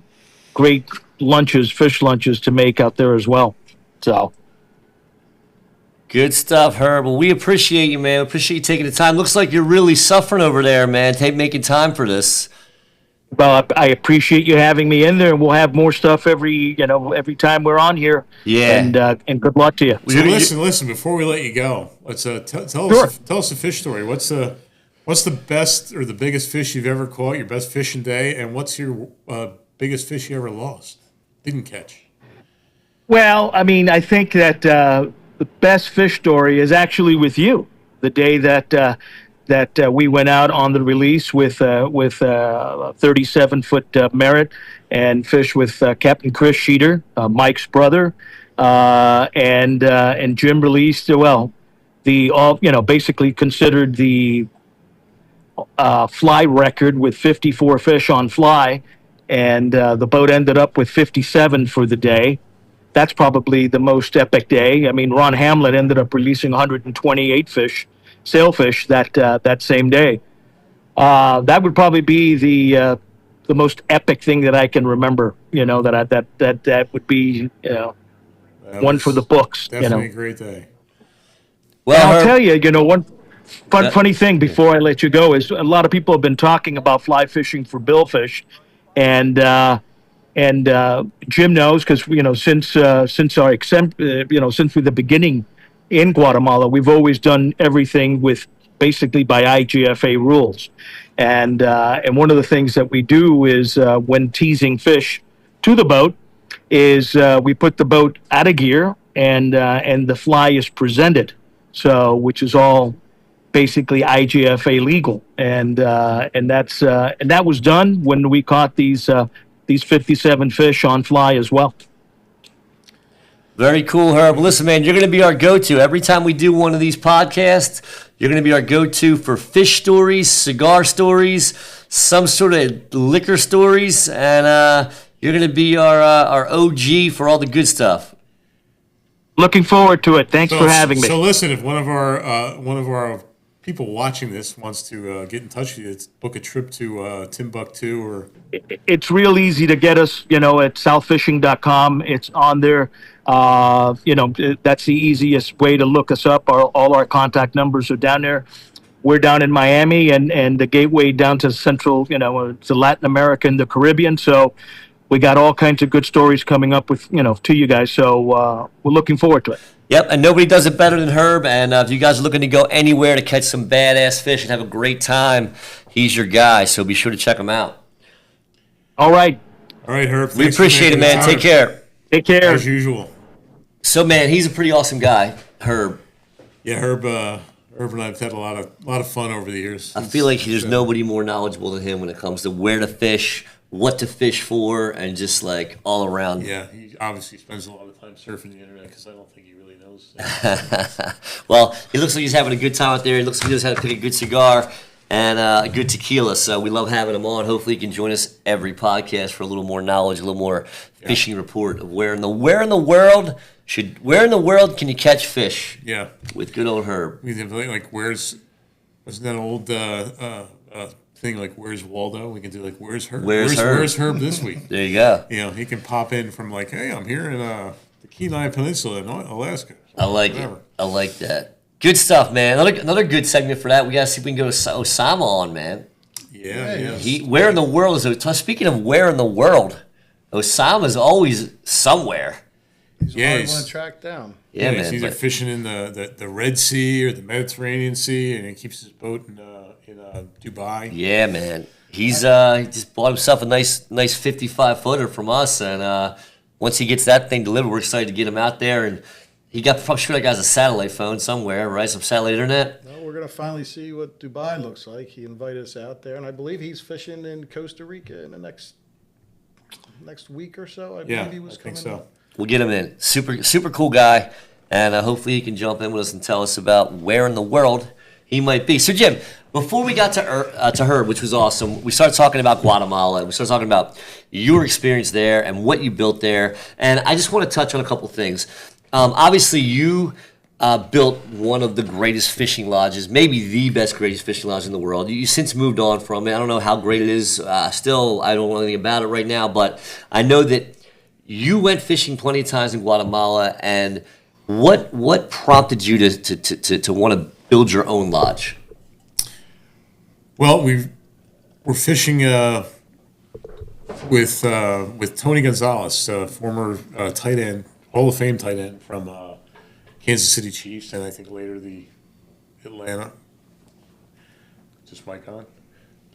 fish lunches to make out there as well. So. Good stuff, Herb. Well, we appreciate you, man. Appreciate you taking the time. Looks like you're really suffering over there, man. Making time for this. Well, I appreciate you having me in there, and we'll have more stuff every time we're on here. Yeah. And good luck to you. So listen. Before we let you go, let's tell us a fish story. What's the best or the biggest fish you've ever caught? Your best fishing day, and what's your biggest fish you ever lost? Didn't catch. Well, I mean, I think that the best fish story is actually with you. The day that we went out on the release with 37-foot merit and fished with Captain Chris Sheeter, Mike's brother, and Jim released basically considered the fly record with 54 fish on fly. and the boat ended up with 57 for the day. That's probably the most epic day. I mean, Ron Hamlet ended up releasing 128 sailfish that same day. That would probably be the most epic thing that I can remember. That would be That one was for the books. definitely a great day. Well, And I'll Herb, tell you, one Yeah. funny thing before I let you go is a lot of people have been talking about fly fishing for billfish, and Jim knows because since our since the beginning in Guatemala, we've always done everything with basically by IGFA rules, and one of the things that we do is when teasing fish to the boat is we put the boat out of gear and the fly is presented, so which is all basically IGFA legal, and that was done when we caught these 57 fish on fly as well. very cool, Herb. Listen, man, you're going to be our go-to. Every time we do one of these podcasts, you're going to be our go-to for fish stories, cigar stories, some sort of liquor stories, and you're going to be our OG for all the good stuff. Looking forward to it. Thanks for having me. So listen, if one of our people watching this wants to get in touch with you, book a trip to Timbuktu or. It's real easy to get us, at southfishing.com. It's on there. That's the easiest way to look us up. All our contact numbers are down there. We're down in Miami and the gateway down to Central, to Latin America and the Caribbean. So we got all kinds of good stories coming up with, to you guys. So we're looking forward to it. Yep, and nobody does it better than Herb. And if you guys are looking to go anywhere to catch some badass fish and have a great time, he's your guy. So be sure to check him out. All right. All right, Herb. We appreciate it, man. Take care. Take care. As usual. So, man, he's a pretty awesome guy, Herb. Yeah, Herb and I've had a lot of fun over the years. I feel like there's nobody more knowledgeable than him when it comes to where to fish, what to fish for, and just like all around. Yeah, he obviously spends a lot of time surfing the internet because I don't think he really knows. Well, he looks like he's having a good time out there. He looks like he knows how to pick a good cigar and a good tequila. So we love having him on. Hopefully, he can join us every podcast for a little more knowledge, a little more fishing report of where in the world can you catch fish? Yeah, with good old Herb. we did like wasn't that old thing like where's Waldo? We can do like where's Herb? Where's Herb? Where's Herb this week? There you go. He can pop in from like, hey, I'm here in the Kenai Peninsula in Alaska. I like Whatever. it. I like that. Good stuff, man. Another good segment for that. We gotta see if we can go to Osama on, man. Yeah. Where in the world is? Speaking of where in the world, Osama's always somewhere. He's Yeah, hard he's- one to track down. Yeah, He's man. either but- fishing in the Red Sea or the Mediterranean Sea, and he keeps his boat in Dubai. Yeah, man. He just bought himself a nice 55-footer from us, and once he gets that thing delivered, we're excited to get him out there. And I'm sure that guy's a satellite phone somewhere, right? Some satellite internet. Well, we're going to finally see what Dubai looks like. He invited us out there, and I believe he's fishing in Costa Rica in the next week or so. I Yeah, believe he was I think coming so. up. We'll get him in. Super cool guy, and hopefully he can jump in with us and tell us about where in the world he might be. So, Jim, before we got to Herb, which was awesome, we started talking about Guatemala, and we started talking about your experience there and what you built there. And I just want to touch on a couple things. Obviously, you built one of the greatest fishing lodges, maybe the greatest fishing lodge in the world. You since moved on from it. I don't know how great it is. Still, I don't know anything about it right now, but I know that you went fishing plenty of times in Guatemala. And what prompted you to want to build your own lodge? Well, we're fishing with Tony Gonzalez, former tight end, Hall of Fame tight end from Kansas City Chiefs, and I think later the Atlanta. Just Mike on.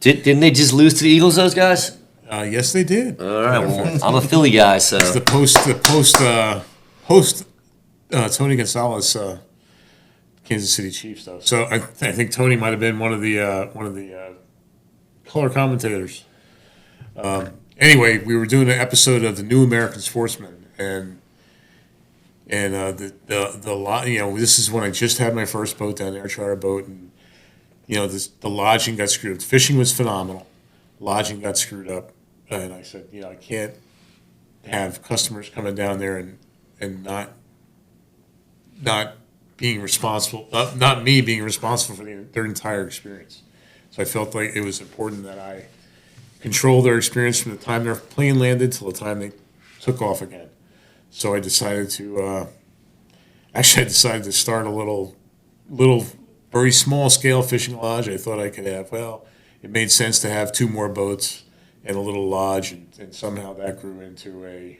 Didn't they just lose to the Eagles, those guys? Yes, they did. All right, well, I'm a Philly guy, so The post Tony Gonzalez Kansas City Chiefs though. So I think Tony might have been one of the color commentators. Anyway, we were doing an episode of the New American Sportsman, and this is when I just had my first boat down there, charter boat, and the lodging got screwed up. Fishing was phenomenal. Lodging got screwed up. and I said, I can't have customers coming down there and not being responsible, not me being responsible for their entire experience. So I felt like it was important that I control their experience from the time their plane landed till the time they took off again. So I decided to start a little very small scale fishing lodge. I thought I could have, it made sense to have 2 more boats and a little lodge, and somehow that grew into a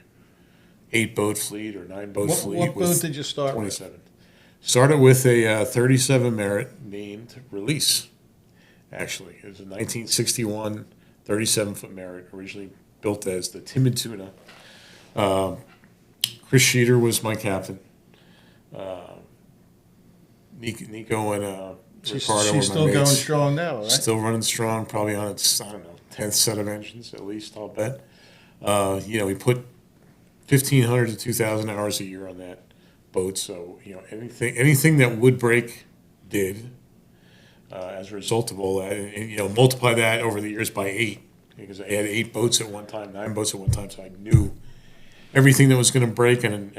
8-boat fleet or 9-boat fleet. What boat did you start 27. With? Started with a 37 Merit named Release. Actually, it was a 1961 37-foot Merit, originally built as the Timid Tuna. Chris Sheeter was my captain. Nico and Ricardo were my She's still mates. going strong now, right? Still running strong, probably on its, 10th set of engines at least, I'll bet. We put 1,500 to 2,000 hours a year on that boat, so, anything that would break did as a result of all that. And, multiply that over the years by 8, because I had 8 boats at one time, 9 boats at one time, so I knew everything that was going to break and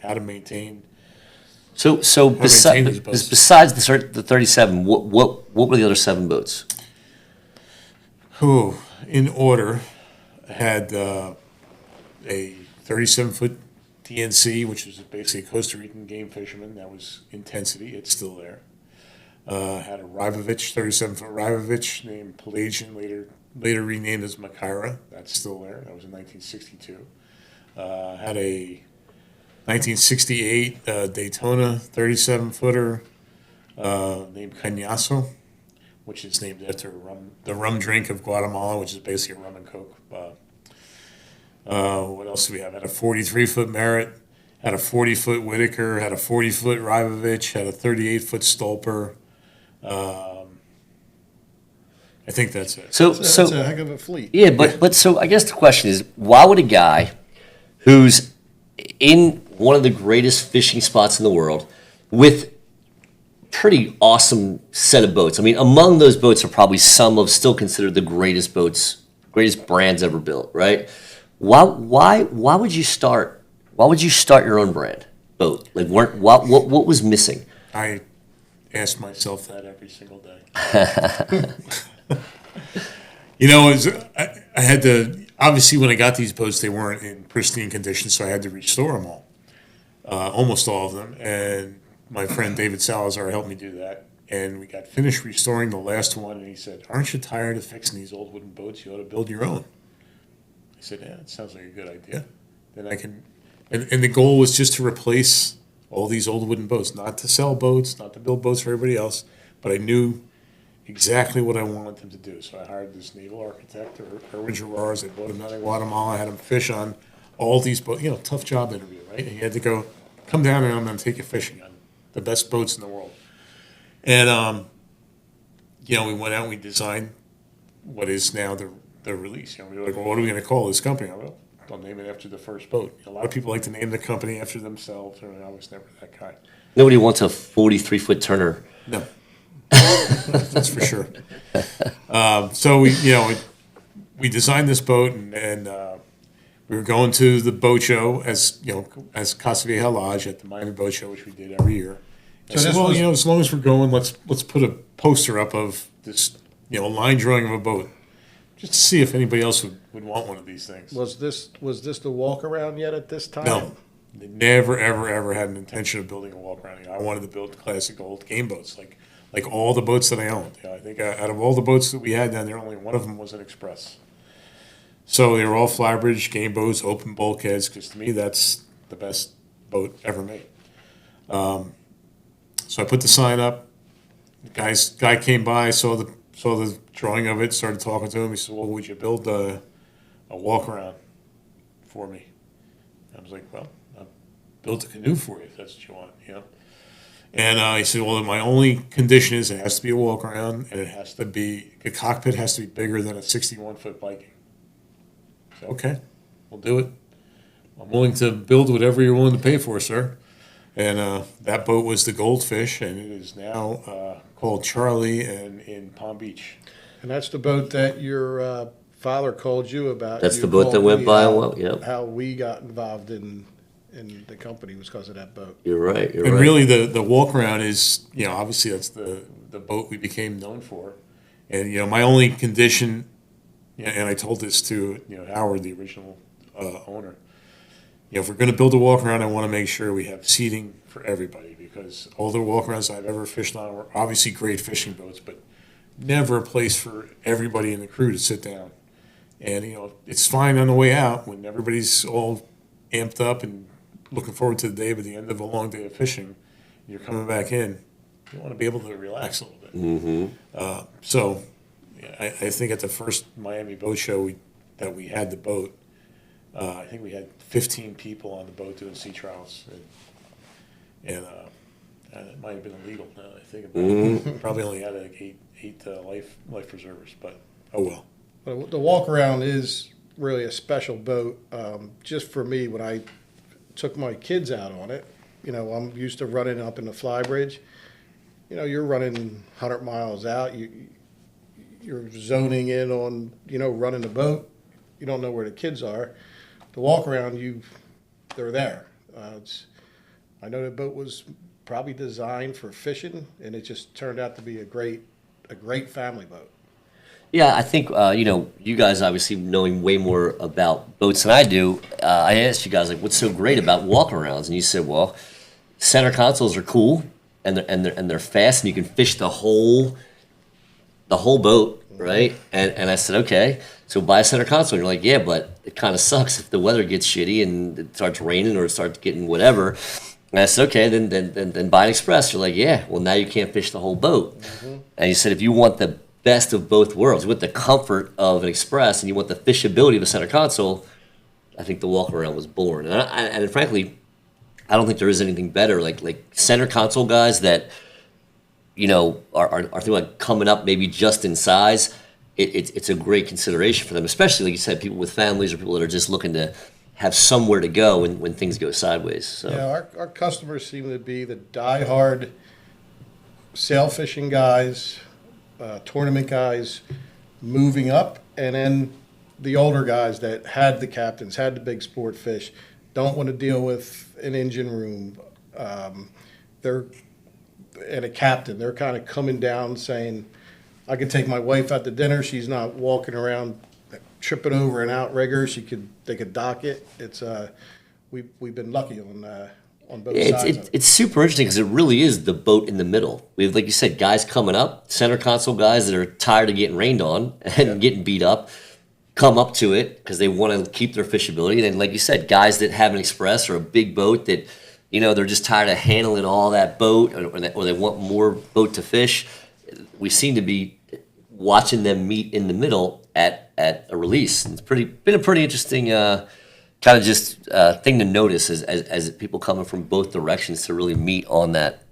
how to maintain. So maintain these boats. besides the 37, what were the other 7 boats? Who, in order, had a 37-foot DNC, which was basically a Costa Rican game fisherman. That was Intensity. It's still there. Had a Rybovich, 37-foot Rybovich named Pelagian, later renamed as Makaira. That's still there. That was in 1962. Had a 1968 Daytona 37-footer named Cañazo, which is named after the rum drink of Guatemala, which is basically a rum and coke. What else do we have? Had a 43-foot Merit, had a 40-foot Whitaker, had a 40-foot Rybovich, had a 38-foot Stolper. I think that's it. So That's a heck of a fleet. yeah, but so I guess the question is, why would a guy who's in one of the greatest fishing spots in the world with pretty awesome set of boats? I mean, among those boats are probably some of still considered the greatest boats, greatest brands ever built, right? Why would you start? Why would you start your own brand boat? Like, what was missing? I ask myself that every single day. I had to, obviously when I got these boats, they weren't in pristine condition, so I had to restore them all, almost all of them. And my friend David Salazar helped me do that. And we got finished restoring the last one, and he said, "Aren't you tired of fixing these old wooden boats? You ought to build your own." I said, "Yeah, it sounds like a good idea. Then I can," and the goal was just to replace all these old wooden boats, not to sell boats, not to build boats for everybody else, but I knew exactly what I wanted them to do. So I hired this naval architect, Erwin Gerards. I brought him down to Guatemala, had him fish on all these boats. Tough job interview, right? And he had to come down and I'm going to take you fishing on the best boats in the world. And, we went out and we designed what is now the Release. We were like, well, what are we going to call this company? I'll name it after the first boat. A lot of people like to name the company after themselves, and I was never that guy. Nobody wants a 43-foot Turner. No. That's for sure. So we designed this boat, and we were going to the boat show as Casa Vieja Lodge at the Miami Boat Show, which we did every year. So I said, well, as long as we're going, let's put a poster up of this, line drawing of a boat, just to see if anybody else would want one of these things. Was this the walk around yet at this time? No. They never, ever, ever had an intention of building a walk around. I wanted to build classic old game boats, like all the boats that I owned. I think out of all the boats that we had down there, only one of them was an Express. So they were all flybridge game boats, open bulkheads, because to me that's the best boat ever made. So I put the sign up. The guy came by, saw the drawing of it, started talking to him. He said, "Well, would you build a walk around for me?" I was like, "Well, I'll build a canoe for you if that's what you want, And he said, "Well, my only condition is it has to be a walk around, and the cockpit has to be bigger than a 61-foot Viking." I said, "Okay, we'll do it. I'm willing to build whatever you're willing to pay for, sir." And that boat was the Goldfish, and it is now called Charlie and in Palm Beach. And that's the boat that your father called you about. That's You the boat that called went me by. how- Well, yep. How we got involved in the company was because of that boat. You're right. You're And right. really, the walk around is, obviously that's the boat we became known for. And, my only condition, and I told this to, Howard, the original owner, if we're going to build a walk around, I want to make sure we have seating for everybody, because all the walk arounds I've ever fished on were obviously great fishing boats, but never a place for everybody in the crew to sit down. And, it's fine on the way out when everybody's all amped up and looking forward to the day, but the end of a long day of fishing, you're coming back in, you want to be able to relax a little bit. Mm-hmm. So I think at the first Miami boat show that we had the boat, I think we had 15 people on the boat doing sea trials. And it might have been illegal now that I think about it. Probably only had like eight life preservers, but oh well. But the walk around is really a special boat. Just for me, when I took my kids out on it, I'm used to running up in the flybridge. You're running 100 miles out. You're zoning in on, running the boat. You don't know where the kids are. The walk around, they're there. I know the boat was probably designed for fishing, and it just turned out to be a great family boat. Yeah, I think you guys obviously knowing way more about boats than I do. I asked you guys like, what's so great about walk-arounds, and you said, well, center consoles are cool and they're fast, and you can fish the whole boat, right? And I said, okay, so buy a center console. And you're like, yeah, but it kind of sucks if the weather gets shitty and it starts raining or it starts getting whatever. And I said, okay, then buy an express. You're like, yeah, well now you can't fish the whole boat. And you said if you want the best of both worlds, with the comfort of an express and you want the fishability of a center console, I think the walk around was born. And frankly, I don't think there is anything better. Like center console guys that are thinking about coming up maybe just in size. It's a great consideration for them, especially like you said, people with families or people that are just looking to have somewhere to go when things go sideways. So Yeah, our customers seem to be the diehard sail fishing guys, tournament guys moving up, and then the older guys that had the captains, had the big sport fish, don't want to deal with an engine room. They're and a captain. They're kind of coming down saying, I could take my wife out to dinner. She's not walking around tripping over an outrigger. They could dock it. It's we've been lucky on both sides. of it. it's super interesting because it really is the boat in the middle. We have, like you said, guys coming up, center console guys that are tired of getting rained on and getting beat up, come up to it because they want to keep their fishability. And then, like you said, guys that have an express or a big boat that, they're just tired of handling all that boat or they want more boat to fish. We seem to be watching them meet in the middle at a release. And it's been a pretty interesting kind of just thing to notice as people coming from both directions to really meet on that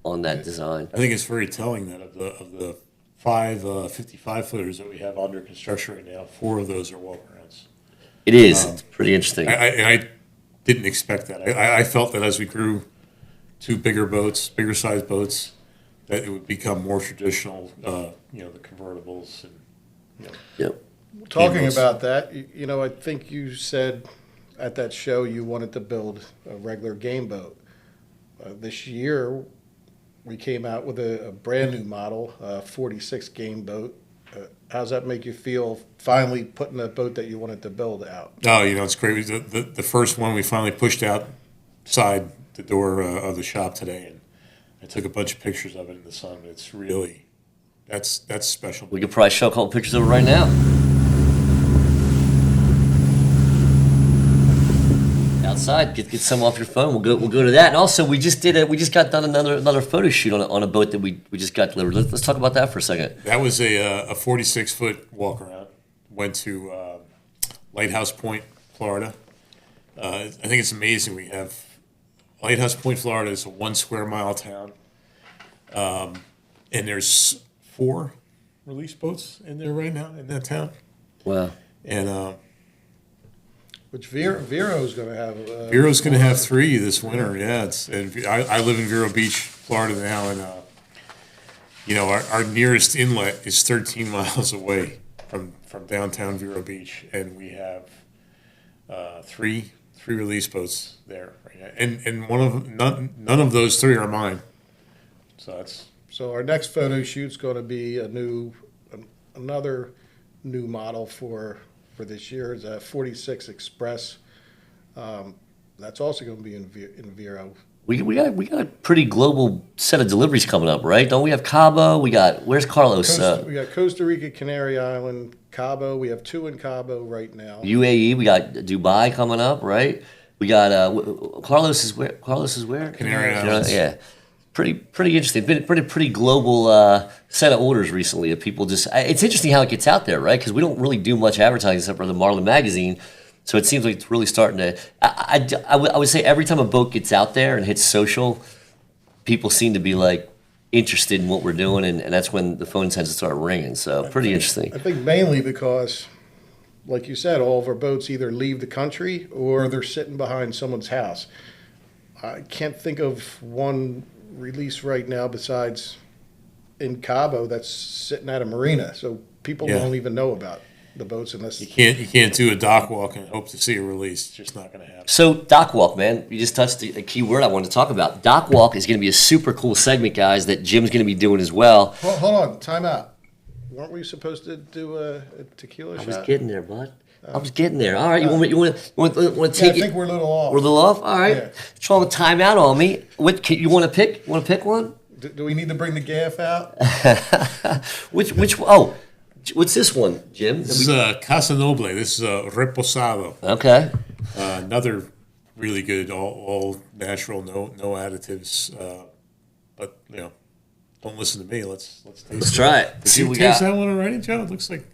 design. I think it's very telling that of the five 55-footers that we have under construction right now, 4 of those are walk-arounds. It is. It's pretty interesting. I didn't expect that. I felt that as we grew to bigger sized boats, that it would become more traditional, the convertibles. And, Yep. Talking Game boats. about that, I think you said at that show you wanted to build a regular game boat. This year, we came out with a brand new model, 46 game boat. How's that make you feel, finally putting a boat that you wanted to build out? Oh, it's great. The first one we finally pushed outside the door of the shop today, and I took a bunch of pictures of it in the sun. It's really, that's special. We could probably show a couple pictures of it right now. Outside, get some off your phone. We'll go to that. And also, we just got done another photo shoot on a boat that we just got delivered. Let's talk about that for a second. That was a 46-foot walk around. Went to Lighthouse Point, Florida. I think it's amazing. We have Lighthouse Point, Florida is a 1 square mile town, and there's 4 release boats in there right now in that town. Wow. And Which Vero's going to have. Vero's going to have 3 this winter. Yeah, I live in Vero Beach, Florida now, and our nearest inlet is 13 miles away from downtown Vero Beach, and we have three release boats there right now. And none of those three are mine. So our next photo shoot's going to be another new model for this year. It's a 46 Express. That's also going to be in Vero. We got a pretty global set of deliveries coming up, right? Don't we have Cabo? Where's Carlos? We got Costa Rica, Canary Island, Cabo. We have 2 in Cabo right now. UAE. We got Dubai coming up, right? We got Carlos is where? Canary Islands. Yeah. Pretty interesting. Been pretty global set of orders recently of people just. It's interesting how it gets out there, right? Because we don't really do much advertising except for the Marlin magazine, so it seems like it's really starting to. I would say every time a boat gets out there and hits social, people seem to be like interested in what we're doing, and that's when the phone tends to start ringing. So pretty interesting. I think mainly because, like you said, all of our boats either leave the country or they're sitting behind someone's house. I can't think of one release right now besides in Cabo that's sitting at a marina, so people don't even know about the boats unless you can't do a dock walk and hope to see a release. It's just not going to happen. So dock walk, man, you just touched a key word I wanted to talk about. Dock walk is going to be a super cool segment, guys, that Jim's going to be doing as well. Hold on, time out. Weren't we supposed to do a tequila shot? I was getting there, bud. I was getting there. All right, you want to take it? I think we're a little off. We're a little off. All right, Yeah. trying to time out on me. You want to pick? Want to pick one? Do we need to bring the gaff out? Which? Oh, what's this one, Jim? This is Casa Noble. This is Reposado. Okay. Another really good, all natural, no additives. But don't listen to me. Let's taste it. Let's try it. Did you taste that one already, Joe? It looks like.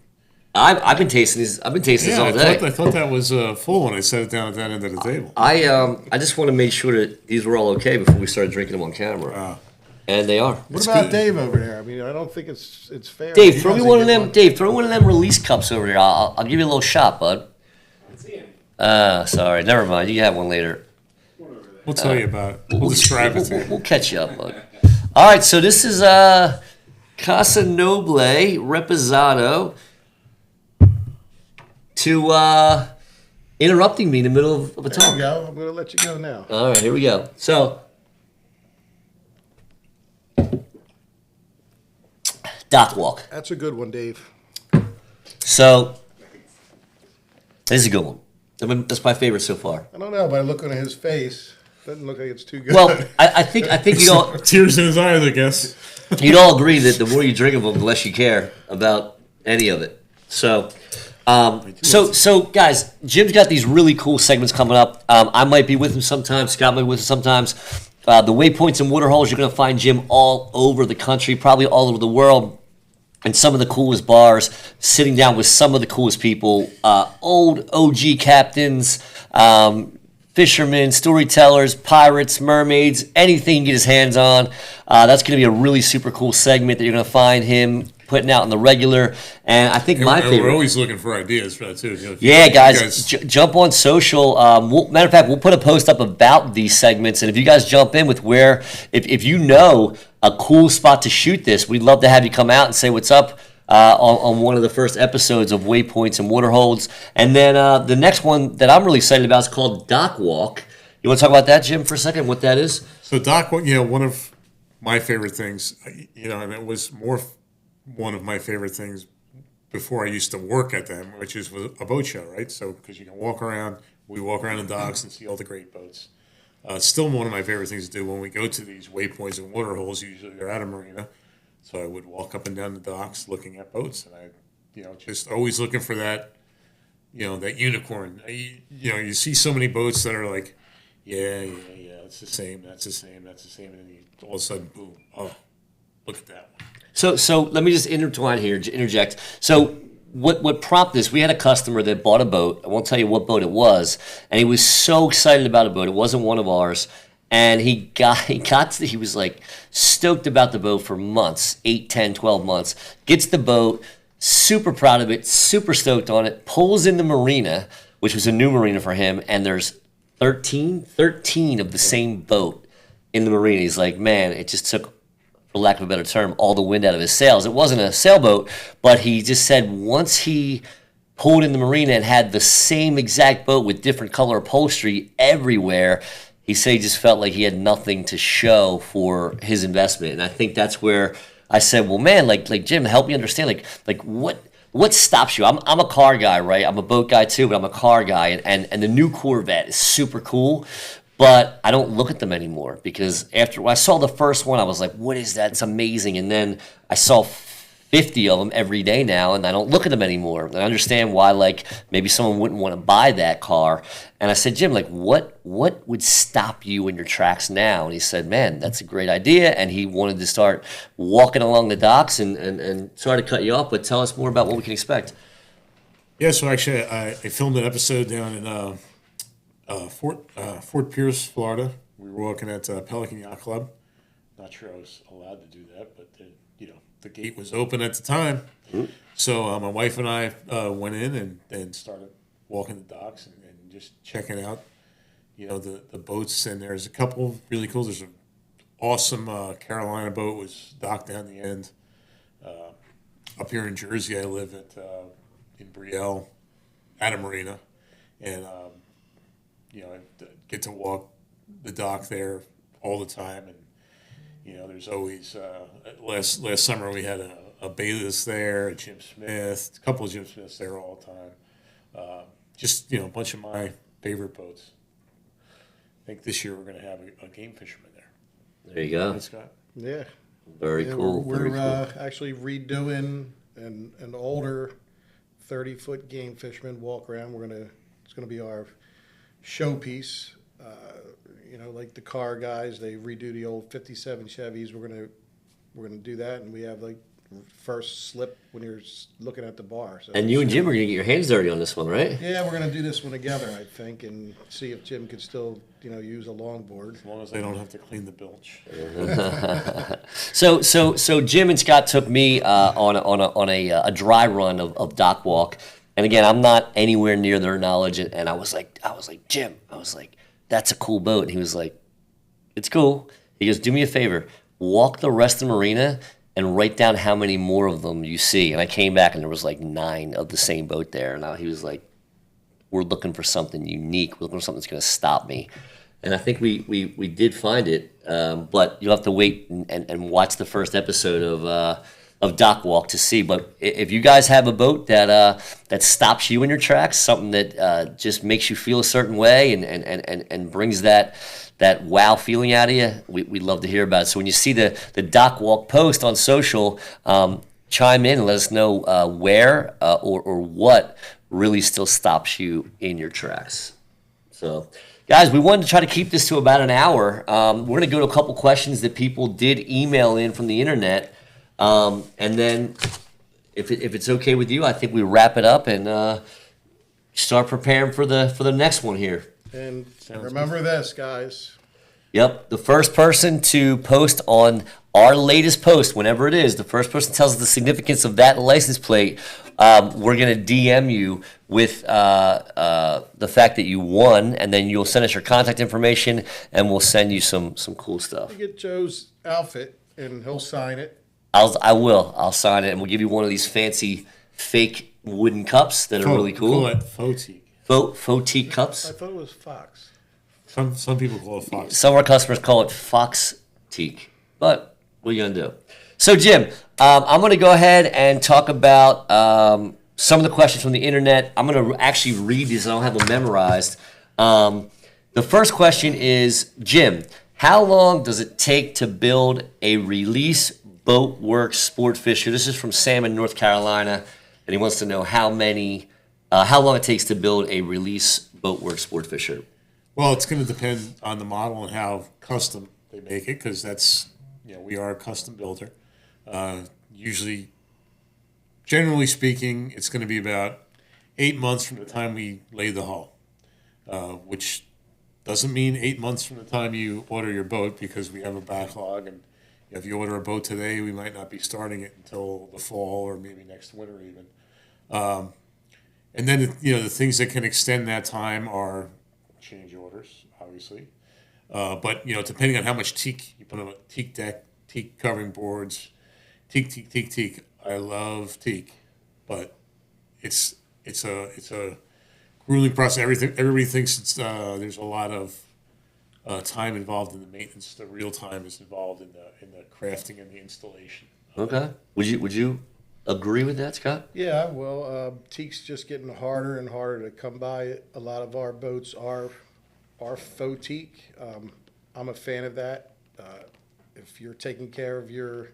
I've been tasting these. I've been tasting this all day. I thought that was full when I set it down at that end of the table. I just want to make sure that these were all okay before we started drinking them on camera. And they are. What about Dave over there? I mean, I don't think it's fair. Dave, throw me one of them. Dave, throw one of them release cups over here. I'll give you a little shot, bud. Sorry, never mind. You can have one later. We'll tell you about it. We'll describe it to you. We'll catch you up, bud. All right, so this is Casa Noble Reposado. To interrupting me in the middle of a talk. There you go. I'm going to let you go now. All right, here we go. So, dock walk. That's a good one, Dave. So, this is a good one. That's my favorite so far. I don't know, by looking at his face, doesn't look like it's too good. Well, I think you all Tears in his eyes, I guess. you'd all agree that the more you drink of them, the less you care about any of it. So. So guys, Jim's got these really cool segments coming up. I might be with him sometimes. Scott might be with him sometimes. The waypoints and water holes, you're going to find Jim all over the country, probably all over the world, and some of the coolest bars, sitting down with some of the coolest people, old OG captains, fishermen, storytellers, pirates, mermaids, anything he can get his hands on. That's going to be a really super cool segment that you're going to find him putting out in the regular. And I think my favorite. We're always looking for ideas for that too. Yeah, guys, jump on social. Matter of fact, we'll put a post up about these segments, and if you guys jump in with if you know a cool spot to shoot this, we'd love to have you come out and say what's up on one of the first episodes of Waypoints and Waterholds. And then the next one that I'm really excited about is called Dock Walk. You want to talk about that, Jim, for a second? What that is? So Dock Walk, one of my favorite things, and it was more one of my favorite things before I used to work at them, which is a boat show, right? So because you can walk around, we walk around the docks and see all the great boats. It's still one of my favorite things to do when we go to these waypoints and water holes. Usually they're at a marina, so I would walk up and down the docks looking at boats, and I, just always looking for that, that unicorn. You see so many boats that are like, yeah, it's the same, that's the same, and then all of a sudden, boom, oh, look at that one. So let me just interject. So what prompted this? We had a customer that bought a boat. I won't tell you what boat it was, and he was so excited about a boat. It wasn't one of ours, and he was like stoked about the boat for months, 8, 10, 12 months. Gets the boat, super proud of it, super stoked on it. Pulls in the marina, which was a new marina for him, and there's 13 of the same boat in the marina. He's like, man, it just took for lack of a better term, all the wind out of his sails. It wasn't a sailboat, but he just said once he pulled in the marina and had the same exact boat with different color upholstery everywhere, he said he just felt like he had nothing to show for his investment. And I think that's where I said, well, man, like Jim, help me understand, like what stops you? I'm a car guy, right? I'm a boat guy too, but I'm a car guy, and the new Corvette is super cool. But I don't look at them anymore because after I saw the first one, I was like, what is that? It's amazing. And then I saw 50 of them every day now, and I don't look at them anymore. And I understand why, like, maybe someone wouldn't want to buy that car. And I said, Jim, like, what would stop you in your tracks now? And he said, man, that's a great idea. And he wanted to start walking along the docks and sorry to cut you off, but tell us more about what we can expect. Yeah, so actually, I filmed an episode down in Fort Pierce, Florida. We were walking at Pelican Yacht Club. Not sure I was allowed to do that, but the gate was open at the time. Mm-hmm. So my wife and I went in and started walking the docks and just checking out, the boats. And there's a couple really cool. There's an awesome Carolina boat was docked down the end. Up here in Jersey, I live in Brielle at a marina, and I get to walk the dock there all the time. And there's always last summer we had a Bayless there, a Jim Smith, a couple of Jim Smiths there all the time. Just a bunch of my favorite boats. I think this year we're going to have a game fisherman there. There you go. Right, Scott? Yeah. Very cool. We're Very cool. actually redoing an older 30-foot game fisherman walk around. It's gonna be our showpiece. Like the car guys, they redo the old '57 Chevys. We're gonna do that, and we have like first slip when you're looking at the bar. So And you and Jim are going to get your hands dirty on this one, right? yeah, we're gonna do this one together, I think, and see if Jim could still use a longboard. As long as they don't have to clean the bilge. So Jim and Scott took me on a dry run of dock walk, and again, I'm not anywhere near their knowledge, and I was like, Jim, that's a cool boat. And he was like, it's cool. He goes, do me a favor, walk the rest of the marina and write down how many more of them you see. And I came back and there was like 9 of the same boat there. And he was like, we're looking for something unique. We're looking for something that's going to stop me. And I think we did find it, but you'll have to wait and watch the first episode of Dock Walk to see. But if you guys have a boat that stops you in your tracks, something that just makes you feel a certain way and brings that wow feeling out of you, we'd love to hear about it. So when you see the Dock Walk post on social, chime in and let us know where or what really still stops you in your tracks. So, guys, we wanted to try to keep this to about an hour. We're going to go to a couple questions that people did email in from the internet. And then if it's okay with you, I think we wrap it up and start preparing for the next one here. And remember this, guys. Yep, the first person to post on our latest post, whenever it is, the first person tells us the significance of that license plate, we're going to DM you with the fact that you won, and then you'll send us your contact information, and we'll send you some cool stuff. You get Joe's outfit, and he'll sign it. I'll sign it, and we'll give you one of these fancy fake wooden cups that are really cool. Call it faux teak. Faux teak cups. I thought it was Fox. Some people call it fox. Some of our customers call it fox teak, but what are you gonna do? So Jim, I'm gonna go ahead and talk about some of the questions from the internet. I'm gonna actually read these. I don't have them memorized. The first question is, Jim, how long does it take to build a Release Boatworks sport fisher? This is from Sam in North Carolina, and he wants to know how long it takes to build a Release Boatworks sport fisher. Well, it's going to depend on the model and how custom they make it, because we are a custom builder. Usually, generally speaking, it's going to be about 8 months from the time we lay the hull, which doesn't mean 8 months from the time you order your boat, because we have a backlog, and if you order a boat today, we might not be starting it until the fall or maybe next winter even. And then the things that can extend that time are change orders, obviously. But depending on how much teak you put on a teak deck, teak covering boards, teak. I love teak, but it's a grueling process. Everybody thinks there's a lot of time involved in the maintenance. The real time is involved in the crafting and the installation. Okay. Would you agree with that, Scott? Yeah, well, teak's just getting harder and harder to come by. A lot of our boats are faux teak. I'm a fan of that. If you're taking care of your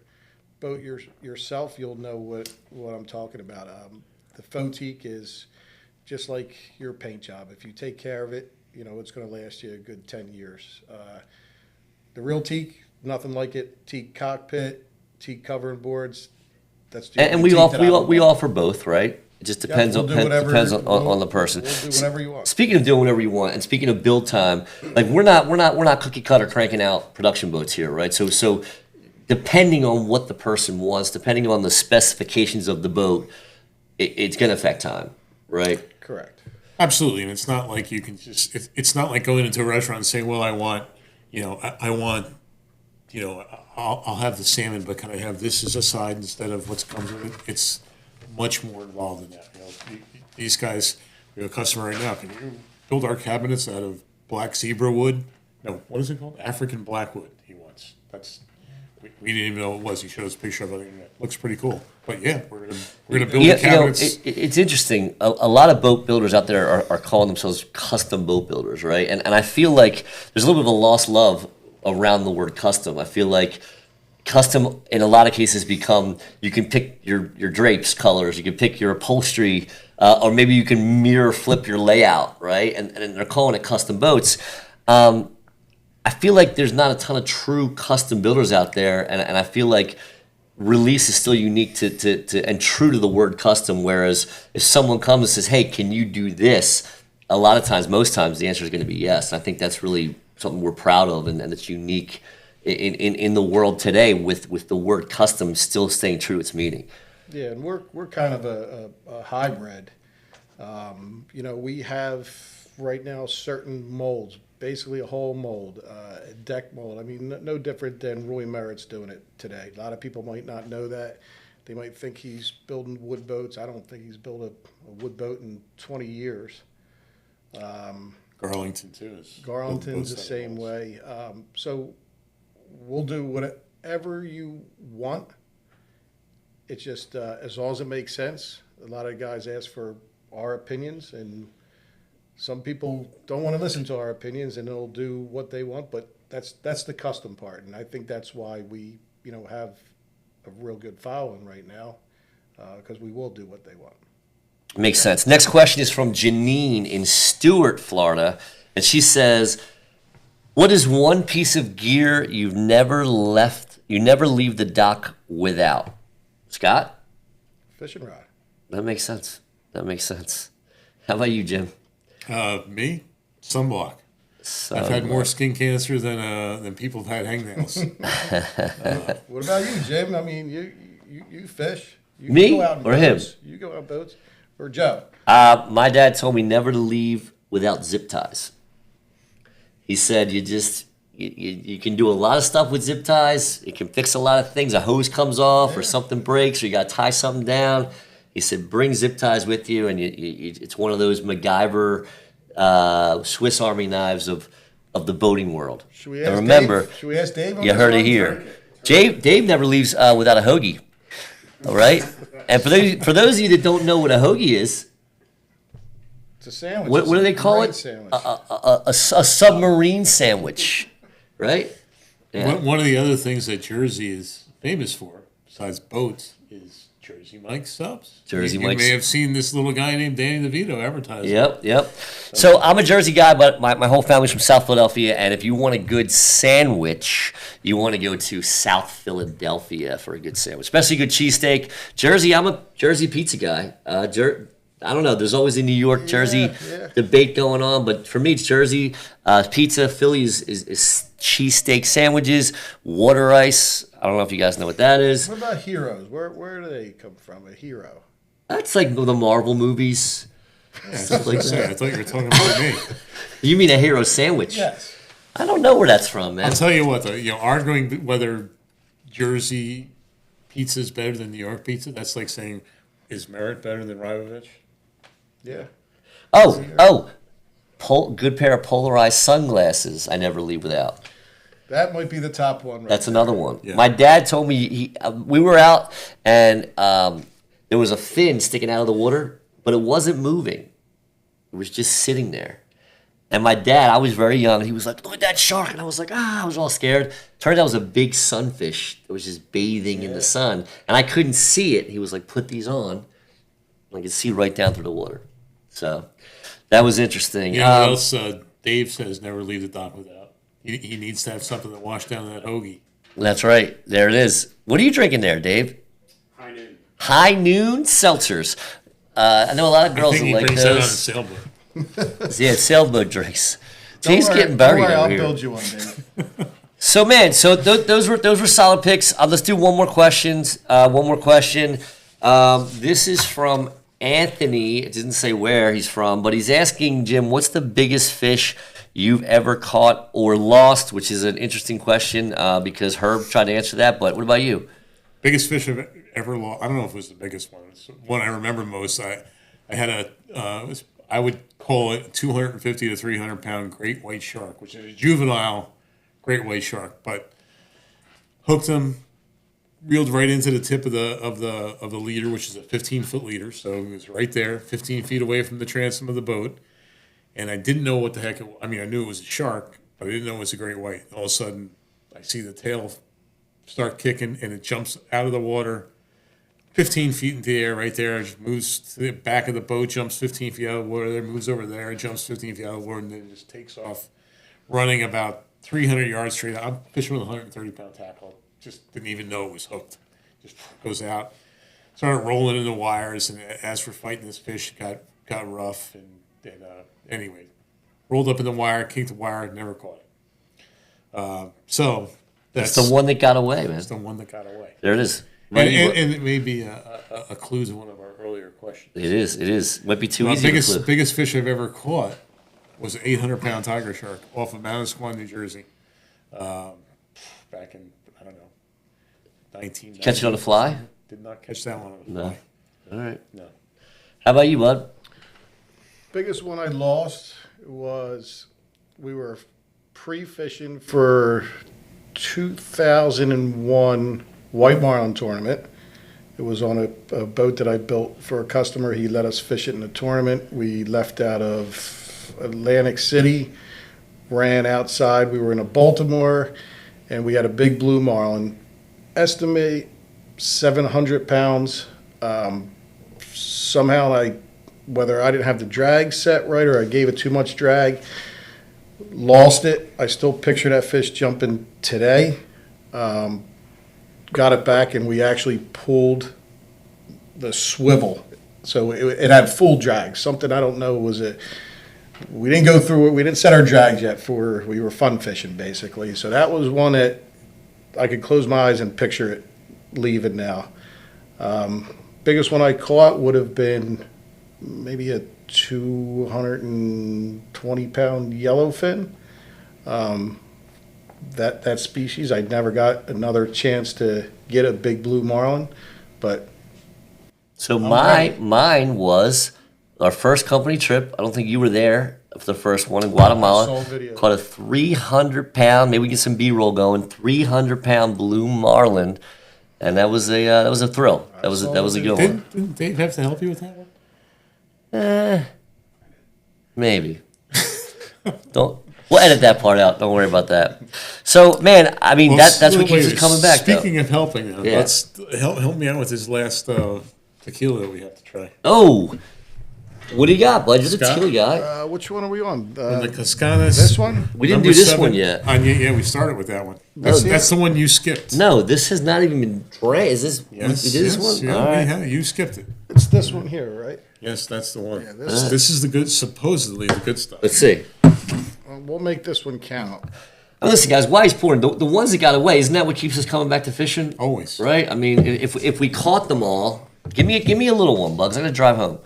boat yourself, you'll know what I'm talking about. The faux teak is just like your paint job. If you take care of it, it's going to last you a good 10 years. The real teak, nothing like it. Teak cockpit, teak covering boards. That's the And only we teak offer that I would we want. offer both, right? It just depends we'll on do whatever- depends on we'll- the person. We'll do whatever you want. Speaking of doing whatever you want, and speaking of build time, like we're not cookie cutter cranking out production boats here, right? So depending on what the person wants, depending on the specifications of the boat, it's going to affect time, right? Correct. Absolutely, and it's not like you can just. It's not like going into a restaurant and saying, "Well, I want, I want, I'll have the salmon, but can I have this as a side instead of what's comes with it?" It's much more involved in that. These guys, we have a customer right now. Can you build our cabinets out of black zebra wood? No, what is it called? African blackwood. He wants. We didn't even know what it was. He showed us a picture of it. It looks pretty cool. But yeah, we're gonna build the cabinets. It's interesting. A lot of boat builders out there are calling themselves custom boat builders, right? And I feel like there's a little bit of a lost love around the word custom. I feel like custom in a lot of cases become you can pick your drapes colors, you can pick your upholstery, or maybe you can mirror flip your layout, right? And they're calling it custom boats. I feel like there's not a ton of true custom builders out there, and I feel like Release is still unique to and true to the word custom. Whereas if someone comes and says, "Hey, can you do this?" a lot of times, most times, the answer is going to be yes. And I think that's really something we're proud of, and it's unique in the world today with the word custom still staying true to its meaning. Yeah, and we're kind of a hybrid. We have right now certain molds, basically a whole mold, a deck mold. I mean, no different than Roy Merritt's doing it today. A lot of people might not know that. They might think he's building wood boats. I don't think he's built a wood boat in 20 years. Garlington too is. Garlington's the same way. So we'll do whatever you want. It's just as long as it makes sense. A lot of guys ask for our opinions, and some people don't want to listen to our opinions, and they'll do what they want. But that's the custom part, and I think that's why we have a real good following right now, because we will do what they want. Makes sense. Next question is from Janine in Stewart, Florida, and she says, "What is one piece of gear you never leave the dock without?" Scott? Fishing rod. That makes sense. How about you, Jim? Me, sunblock. I've had more skin cancer than people have had hangnails. What about you, Jim? I mean, you fish. You Me go out on or him? boats. You go on boats. Or Joe? My dad told me never to leave without zip ties. He said you can do a lot of stuff with zip ties. It can fix a lot of things. A hose comes off or something breaks or you got to tie something down. He said bring zip ties with you, and it's one of those MacGyver Swiss Army knives of the boating world. Should we ask remember, Dave? Should we ask Dave? You heard it here. Dave never leaves without a hoagie. All right? And for those of you that don't know what a hoagie is, it's a sandwich. what do they call it? Sandwich. A submarine sandwich, right? Yeah. One of the other things that Jersey is famous for, besides boats, is Jersey Mike's subs. Jersey You Mike's. may have seen this little guy named Danny DeVito advertising. Yep. So I'm a Jersey guy, but my whole family's from South Philadelphia, and if you want a good sandwich, you want to go to South Philadelphia for a good sandwich, especially a good cheesesteak. Jersey, I'm a Jersey pizza guy. I don't know. There's always a New York Jersey debate going on, but for me, it's Jersey pizza. Philly is cheesesteak sandwiches, water ice. I don't know if you guys know what that is. What about heroes? Where do they come from? A hero? That's like the Marvel movies. Yeah, stuff like that. I thought you were talking about me. You mean a hero sandwich? Yes. I don't know where that's from, man. I'll tell you what, though, arguing whether Jersey pizza is better than New York pizza. That's like saying, is Merit better than Rybovich? Yeah. Good pair of polarized sunglasses I never leave without. That might be the top one. Right That's there. another one. Yeah. My dad told me we were out and there was a fin sticking out of the water, but it wasn't moving. It was just sitting there. And my dad, I was very young, and he was like, "Look at that shark!" And I was like, I was all scared. Turned out it was a big sunfish that was just bathing in the sun, and I couldn't see it. He was like, "Put these on." And I could see right down through the water. So that was interesting. You know what else Dave says never leave the dock without? He needs to have something to wash down that hoagie. That's right. There it is. What are you drinking there, Dave? High noon. High Noon seltzers. I know a lot of I girls think that he like brings that on a those. sailboat. Yeah, sailboat drinks. Don't He's worry- getting don't buried worry, over I'll here. build you one, Dave. So man, those were solid picks. Let's do one more question. This is from Anthony. It didn't say where he's from, but he's asking Jim, what's the biggest fish you've ever caught or lost? Which is an interesting question because Herb tried to answer that. But what about you? Biggest fish I've ever lost. I don't know if it was the biggest one. It's one I remember most. I had I would call it 250 to 300 pound great white shark, which is a juvenile great white shark. But hooked him, reeled right into the tip of the leader, which is a 15-foot leader. So it was right there, 15 feet away from the transom of the boat. And I didn't know what the heck it was. I mean, I knew it was a shark, but I didn't know it was a great white. All of a sudden, I see the tail start kicking, and it jumps out of the water 15 feet into the air right there. It just moves to the back of the boat, jumps 15 feet out of the water there, moves over there, jumps 15 feet out of the water, and then just takes off running about 300 yards straight out. I'm fishing with a 130-pound tackle. Just didn't even know it was hooked. Just goes out. Started rolling in the wires, and as for fighting this fish, it got rough. And anyway, rolled up in the wire, kicked the wire, never caught it. So That's the one that got away, man. That's the one that got away. There it is. And it may be a clue to one of our earlier questions. It is. Might be too My easy to clue. biggest fish I've ever caught was an 800-pound tiger shark off of Manasquan, New Jersey, back in, I don't know, 1990. Catch it on the fly? Did not catch that one on the No. fly. All right. No. How about you, bud? Biggest one I lost was we were pre-fishing for 2001 White Marlin tournament. It was on a boat that I built for a customer. He let us fish it in the tournament. We left out of Atlantic City, ran outside. We were in a Baltimore, and we had a big blue marlin. Estimate 700 pounds. Somehow whether I didn't have the drag set right or I gave it too much drag, lost it. I still picture that fish jumping today. Got it back, and we actually pulled the swivel. So it had full drag. Something I don't know was it. We didn't go through it. We didn't set our drags yet. We were fun fishing, basically. So that was one that I could close my eyes and picture it leaving now. Biggest one I caught would have been maybe a 220-pound yellowfin. That species, I never got another chance to get a big blue marlin, but So mine was our first company trip. I don't think you were there for the first one in Guatemala. I saw a video. Caught a 300-pound, maybe we get some B-roll going, 300-pound blue marlin, and that was a thrill. That was a good one. Didn't Dave have to help you with that one? Maybe. We'll edit that part out. Don't worry about that. So, man, I mean, that's what keeps us coming back, though. Speaking of helping, though, Yeah. let's help me out with this last tequila that we have to try. Oh, what do you got, bud? You're the Scott? tequila guy. which one are we on? And the Cascanas. This one? We didn't do number this 7. one yet. Yeah, we started with that one. That's the one you skipped. No, this has not even been drank. Is this? Yes, we did this one? Yeah, All right. you skipped it. It's this one here, right? Yes, that's the one. Yeah, this is the good, supposedly the good stuff. Let's see. We'll make this one count. Now, listen, guys, why he's pouring, the ones that got away, isn't that what keeps us coming back to fishing? Always. Right? I mean, if we caught them all, give me a little one, Bugs. I'm going to drive home.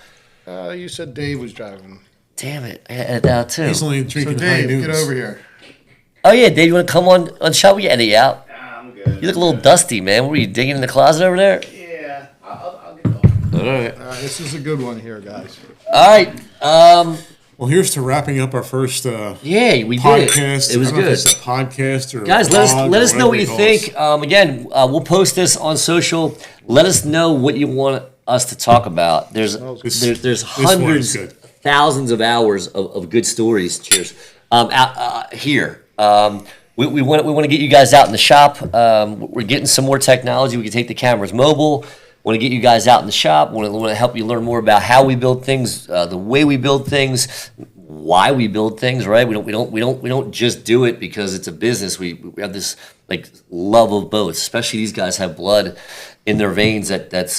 You said Dave was driving. Damn it. I edit that out, too. He's only So drinking high Dave, noons. get over here. Oh, yeah, Dave, you want to come on shot? We edit you out. I'm good. You look a little dusty, man. What were you digging in the closet over there? Yeah, I'll get going. All right. This is a good one here, guys. All right. Well, here's to wrapping up our first Yeah, we did. podcast. It was I don't know if good. it's a podcast or Guys, a let blog us or know what you whatever you call think. Again, we'll post this on social. Let us know what you want us to talk about. There's This one hundreds, is good. thousands of hours of good stories. Cheers. Here. We want to get you guys out in the shop. We're getting some more technology. We can take the cameras mobile. Want to get you guys out in the shop. Want to help you learn more about how we build things, the way we build things, why we build things. Right? We don't just do it because it's a business. We have this like love of boats. Especially these guys have blood in their veins that's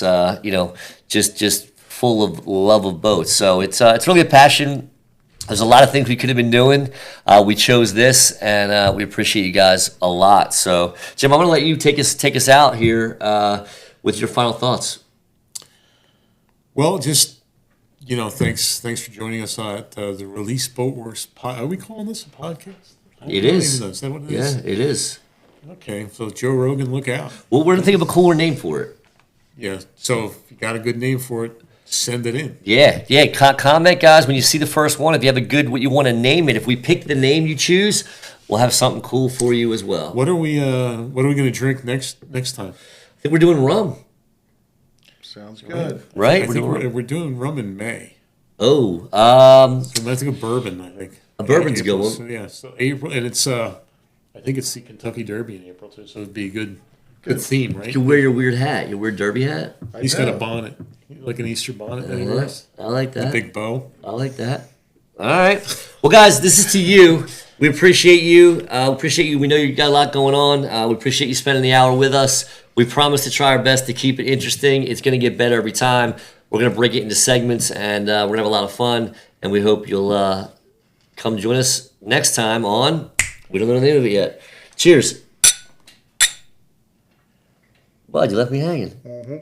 just full of love of boats. So it's really a passion. There's a lot of things we could have been doing. We chose this, and we appreciate you guys a lot. So, Jim, I'm going to let you take us out here with your final thoughts. Well, just thanks for joining us at the Release Boatworks. Are we calling this a podcast? It is. Even know. Is that what it is? Yeah, it is. Okay, so Joe Rogan, look out. Well, we're going to think of a cooler name for it. Yeah. So if you got a good name for it, send it in. Yeah. Comment, guys, when you see the first one. If you have a good what you want to name it, if we pick the name you choose, we'll have something cool for you as well. What are we going to drink next time? I think we're doing rum. Sounds good. Right? I think we're doing rum in May. Oh, So I think a bourbon. I think a bourbon's a good April, one. So, yeah. So April, and it's I think it's the Kentucky Derby in April too. So it'd be a good theme, right? You can wear your weird hat, your weird derby hat. He's got a bonnet, like an Easter bonnet that he wears. I like A that. big bow. I like that. All right. Well, guys, this is to you. We appreciate you. We know you got a lot going on. We appreciate you spending the hour with us. We promise to try our best to keep it interesting. It's going to get better every time. We're going to break it into segments, and we're going to have a lot of fun. And we hope you'll come join us next time on, we don't know the name of it yet. Cheers. Bud, you left me hanging.